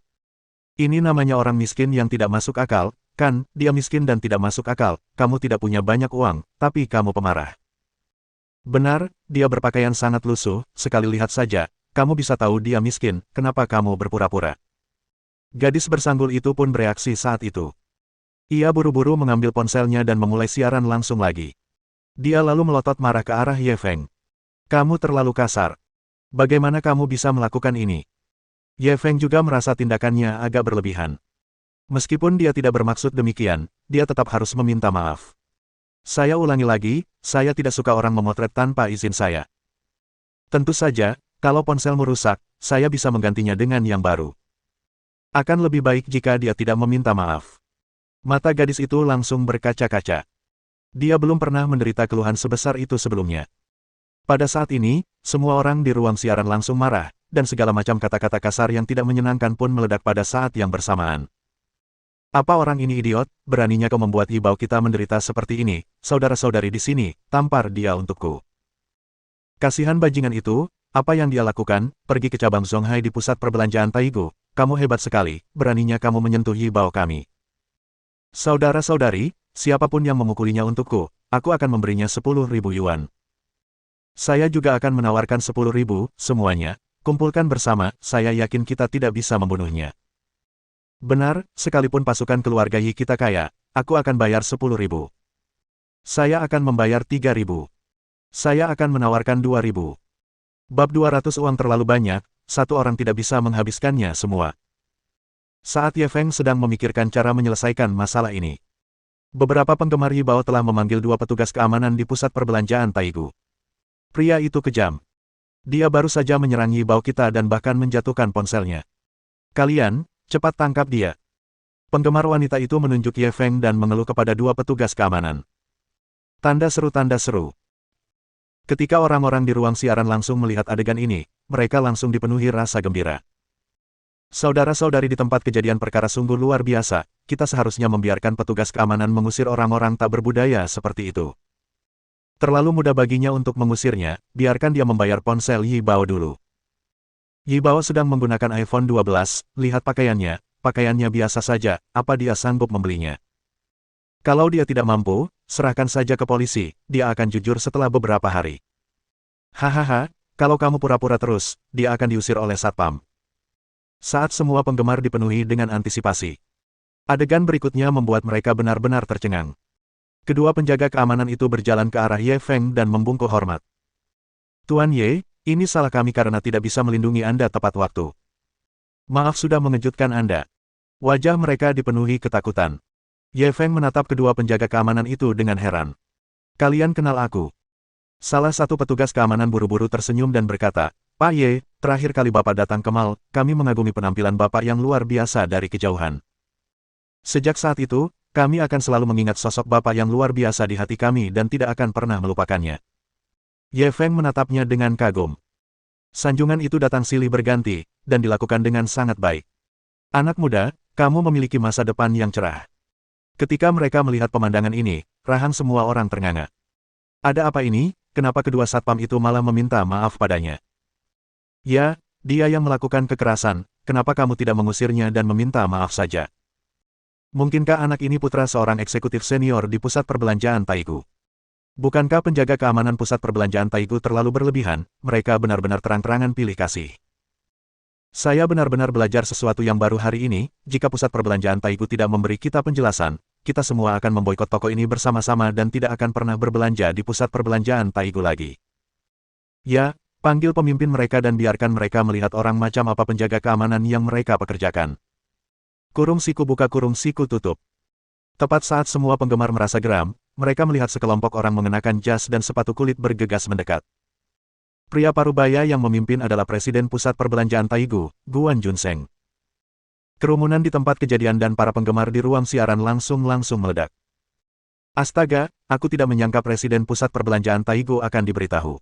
Ini namanya orang miskin yang tidak masuk akal, kan, dia miskin dan tidak masuk akal, kamu tidak punya banyak uang, tapi kamu pemarah. Benar, dia berpakaian sangat lusuh, sekali lihat saja, kamu bisa tahu dia miskin, kenapa kamu berpura-pura? Gadis bersanggul itu pun bereaksi saat itu. Ia buru-buru mengambil ponselnya dan memulai siaran langsung lagi. Dia lalu melotot marah ke arah Ye Feng. Kamu terlalu kasar. Bagaimana kamu bisa melakukan ini? Ye Feng juga merasa tindakannya agak berlebihan. Meskipun dia tidak bermaksud demikian, dia tetap harus meminta maaf. Saya ulangi lagi, saya tidak suka orang memotret tanpa izin saya. Tentu saja, kalau ponselmu rusak, saya bisa menggantinya dengan yang baru. Akan lebih baik jika dia tidak meminta maaf. Mata gadis itu langsung berkaca-kaca. Dia belum pernah menderita keluhan sebesar itu sebelumnya. Pada saat ini, semua orang di ruang siaran langsung marah, dan segala macam kata-kata kasar yang tidak menyenangkan pun meledak pada saat yang bersamaan. Apa orang ini idiot, beraninya kau membuat Yi Bao kita menderita seperti ini, saudara-saudari di sini, tampar dia untukku. Kasihan bajingan itu, apa yang dia lakukan, pergi ke cabang Zonghai di pusat perbelanjaan Taigu, kamu hebat sekali, beraninya kamu menyentuh Yi Bao kami. Saudara-saudari, siapapun yang memukulinya untukku, aku akan memberinya 10.000 yuan. Saya juga akan menawarkan 10.000, semuanya, kumpulkan bersama, saya yakin kita tidak bisa membunuhnya. Benar, sekalipun pasukan keluarga Yi kita kaya, aku akan bayar 10.000. Saya akan membayar 3.000. Saya akan menawarkan 2.000. Bab 200 uang terlalu banyak, satu orang tidak bisa menghabiskannya semua. Saat Ye Feng sedang memikirkan cara menyelesaikan masalah ini, beberapa penggemar Yi Bao telah memanggil 2 petugas keamanan di pusat perbelanjaan Taigu. Pria itu kejam. Dia baru saja menyerang Yi Bao kita dan bahkan menjatuhkan ponselnya. Kalian, cepat tangkap dia. Penggemar wanita itu menunjuk Ye Feng dan mengeluh kepada 2 petugas keamanan. Tanda seru. Ketika orang-orang di ruang siaran langsung melihat adegan ini, mereka langsung dipenuhi rasa gembira. Saudara-saudari di tempat kejadian perkara sungguh luar biasa, kita seharusnya membiarkan petugas keamanan mengusir orang-orang tak berbudaya seperti itu. Terlalu mudah baginya untuk mengusirnya, biarkan dia membayar ponsel Yi Bao dulu. Yi Bao sedang menggunakan iPhone 12, lihat pakaiannya biasa saja, apa dia sanggup membelinya? Kalau dia tidak mampu, serahkan saja ke polisi, dia akan jujur setelah beberapa hari. Hahaha, kalau kamu pura-pura terus, dia akan diusir oleh satpam. Saat semua penggemar dipenuhi dengan antisipasi. Adegan berikutnya membuat mereka benar-benar tercengang. Kedua penjaga keamanan itu berjalan ke arah Ye Feng dan membungkuk hormat. Tuan Ye, ini salah kami karena tidak bisa melindungi Anda tepat waktu. Maaf sudah mengejutkan Anda. Wajah mereka dipenuhi ketakutan. Ye Feng menatap kedua penjaga keamanan itu dengan heran. Kalian kenal aku? Salah satu petugas keamanan buru-buru tersenyum dan berkata, Pak Ye, terakhir kali Bapak datang ke mall, kami mengagumi penampilan Bapak yang luar biasa dari kejauhan. Sejak saat itu, kami akan selalu mengingat sosok Bapak yang luar biasa di hati kami dan tidak akan pernah melupakannya. Ye Feng menatapnya dengan kagum. Sanjungan itu datang silih berganti, dan dilakukan dengan sangat baik. Anak muda, kamu memiliki masa depan yang cerah. Ketika mereka melihat pemandangan ini, rahang semua orang ternganga. Ada apa ini? Kenapa kedua satpam itu malah meminta maaf padanya? Ya, dia yang melakukan kekerasan, kenapa kamu tidak mengusirnya dan meminta maaf saja? Mungkinkah anak ini putra seorang eksekutif senior di pusat perbelanjaan Taigu? Bukankah penjaga keamanan pusat perbelanjaan Taigu terlalu berlebihan? Mereka benar-benar terang-terangan pilih kasih. Saya benar-benar belajar sesuatu yang baru hari ini, jika pusat perbelanjaan Taigu tidak memberi kita penjelasan, kita semua akan memboikot toko ini bersama-sama dan tidak akan pernah berbelanja di pusat perbelanjaan Taigu lagi. Ya, panggil pemimpin mereka dan biarkan mereka melihat orang macam apa penjaga keamanan yang mereka pekerjakan. Kurung siku buka kurung siku tutup. Tepat saat semua penggemar merasa geram, mereka melihat sekelompok orang mengenakan jas dan sepatu kulit bergegas mendekat. Pria parubaya yang memimpin adalah Presiden Pusat Perbelanjaan Taigu, Guan Junseng. Kerumunan di tempat kejadian dan para penggemar di ruang siaran langsung meledak. Astaga, aku tidak menyangka Presiden Pusat Perbelanjaan Taigu akan diberitahu.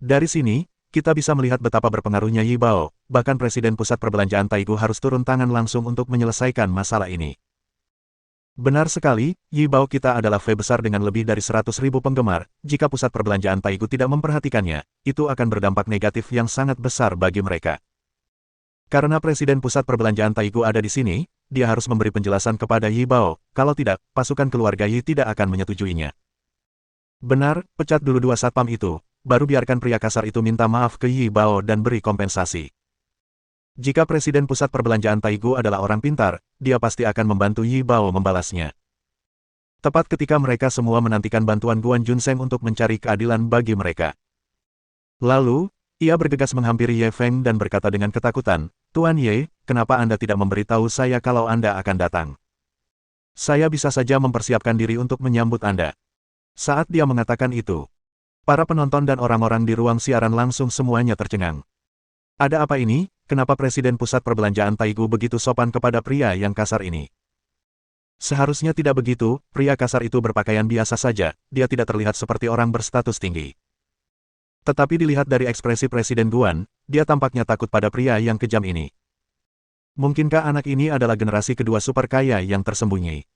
Dari sini, kita bisa melihat betapa berpengaruhnya Yi Bao, bahkan Presiden Pusat Perbelanjaan Taigu harus turun tangan langsung untuk menyelesaikan masalah ini. Benar sekali, Yi Bao kita adalah V besar dengan lebih dari 100.000 penggemar, jika Pusat Perbelanjaan Taigu tidak memperhatikannya, itu akan berdampak negatif yang sangat besar bagi mereka. Karena Presiden Pusat Perbelanjaan Taigu ada di sini, dia harus memberi penjelasan kepada Yi Bao, kalau tidak, pasukan keluarga Yi tidak akan menyetujuinya. Benar, pecat dulu dua satpam itu, baru biarkan pria kasar itu minta maaf ke Yi Bao dan beri kompensasi. Jika Presiden Pusat Perbelanjaan Taigu adalah orang pintar, dia pasti akan membantu Yi Bao membalasnya. Tepat ketika mereka semua menantikan bantuan Guan Junseng untuk mencari keadilan bagi mereka. Lalu, ia bergegas menghampiri Ye Feng dan berkata dengan ketakutan, Tuan Ye, kenapa Anda tidak memberitahu saya kalau Anda akan datang? Saya bisa saja mempersiapkan diri untuk menyambut Anda. Saat dia mengatakan itu, para penonton dan orang-orang di ruang siaran langsung semuanya tercengang. Ada apa ini? Kenapa Presiden Pusat Perbelanjaan Taigu begitu sopan kepada pria yang kasar ini? Seharusnya tidak begitu, pria kasar itu berpakaian biasa saja, dia tidak terlihat seperti orang berstatus tinggi. Tetapi dilihat dari ekspresi Presiden Guan, dia tampaknya takut pada pria yang kejam ini. Mungkinkah anak ini adalah generasi kedua super kaya yang tersembunyi?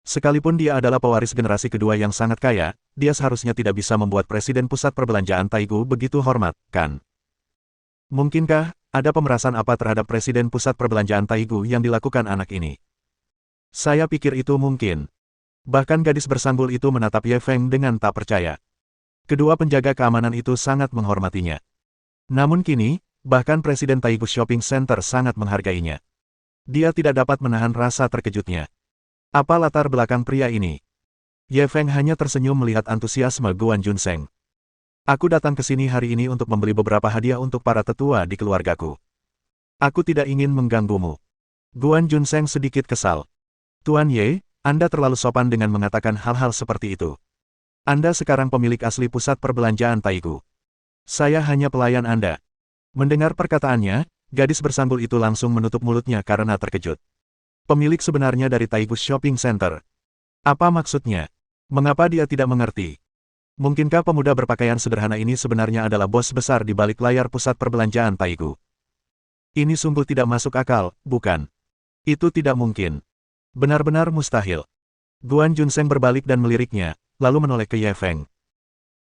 Sekalipun dia adalah pewaris generasi kedua yang sangat kaya, dia seharusnya tidak bisa membuat Presiden Pusat Perbelanjaan Taigu begitu hormat, kan? Mungkinkah ada pemerasan apa terhadap Presiden Pusat Perbelanjaan Taigu yang dilakukan anak ini? Saya pikir itu mungkin. Bahkan gadis bersanggul itu menatap Ye Feng dengan tak percaya. Kedua penjaga keamanan itu sangat menghormatinya. Namun kini, bahkan Presiden Taigu Shopping Center sangat menghargainya. Dia tidak dapat menahan rasa terkejutnya. Apa latar belakang pria ini? Ye Feng hanya tersenyum melihat antusiasme Guan Junseng. Aku datang ke sini hari ini untuk membeli beberapa hadiah untuk para tetua di keluargaku. Aku tidak ingin mengganggumu. Guan Junseng sedikit kesal. Tuan Ye, Anda terlalu sopan dengan mengatakan hal-hal seperti itu. Anda sekarang pemilik asli pusat perbelanjaan Taigu. Saya hanya pelayan Anda. Mendengar perkataannya, gadis bersanggul itu langsung menutup mulutnya karena terkejut. Pemilik sebenarnya dari Taigu Shopping Center. Apa maksudnya? Mengapa dia tidak mengerti? Mungkinkah pemuda berpakaian sederhana ini sebenarnya adalah bos besar di balik layar pusat perbelanjaan Taigu? Ini sungguh tidak masuk akal, bukan? Itu tidak mungkin. Benar-benar mustahil. Guan Junseng berbalik dan meliriknya, lalu menoleh ke Ye Feng.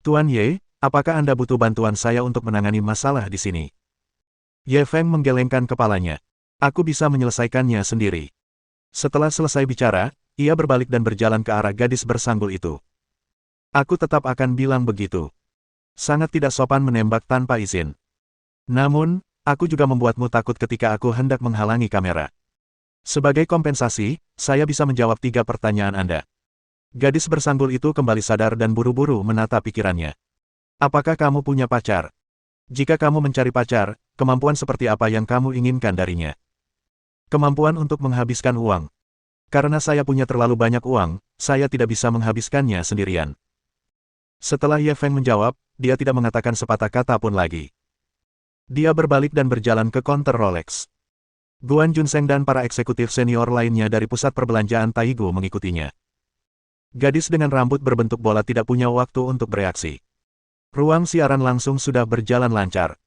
Tuan Ye, apakah Anda butuh bantuan saya untuk menangani masalah di sini? Ye Feng menggelengkan kepalanya. Aku bisa menyelesaikannya sendiri. Setelah selesai bicara, ia berbalik dan berjalan ke arah gadis bersanggul itu. Aku tetap akan bilang begitu. Sangat tidak sopan menembak tanpa izin. Namun, aku juga membuatmu takut ketika aku hendak menghalangi kamera. Sebagai kompensasi, saya bisa menjawab 3 pertanyaan Anda. Gadis bersanggul itu kembali sadar dan buru-buru menata pikirannya. Apakah kamu punya pacar? Jika kamu mencari pacar, kemampuan seperti apa yang kamu inginkan darinya? Kemampuan untuk menghabiskan uang. Karena saya punya terlalu banyak uang, saya tidak bisa menghabiskannya sendirian. Setelah Ye Feng menjawab, dia tidak mengatakan sepatah kata pun lagi. Dia berbalik dan berjalan ke konter Rolex. Guan Junseng dan para eksekutif senior lainnya dari pusat perbelanjaan Taigu mengikutinya. Gadis dengan rambut berbentuk bola tidak punya waktu untuk bereaksi. Ruang siaran langsung sudah berjalan lancar.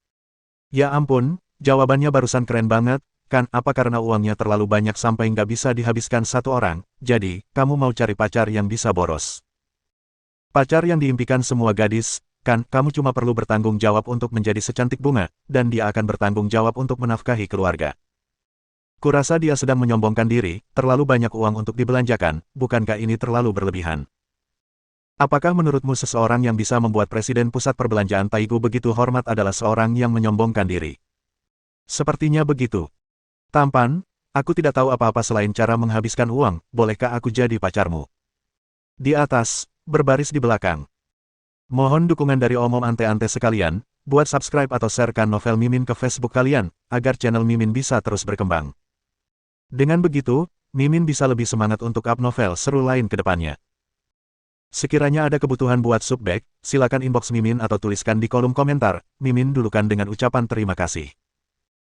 Ya ampun, jawabannya barusan keren banget. Kan apa karena uangnya terlalu banyak sampai nggak bisa dihabiskan satu orang, jadi, kamu mau cari pacar yang bisa boros. Pacar yang diimpikan semua gadis, kan, kamu cuma perlu bertanggung jawab untuk menjadi secantik bunga, dan dia akan bertanggung jawab untuk menafkahi keluarga. Kurasa dia sedang menyombongkan diri, terlalu banyak uang untuk dibelanjakan, bukankah ini terlalu berlebihan? Apakah menurutmu seseorang yang bisa membuat presiden pusat perbelanjaan Taigu begitu hormat adalah seorang yang menyombongkan diri? Sepertinya begitu. Tampan, aku tidak tahu apa-apa selain cara menghabiskan uang, bolehkah aku jadi pacarmu? Di atas, berbaris di belakang. Mohon dukungan dari omom ante-ante sekalian, buat subscribe atau sharekan novel Mimin ke Facebook kalian, agar channel Mimin bisa terus berkembang. Dengan begitu, Mimin bisa lebih semangat untuk up novel seru lain ke depannya. Sekiranya ada kebutuhan buat subback, silakan inbox Mimin atau tuliskan di kolom komentar, Mimin dulukan dengan ucapan terima kasih.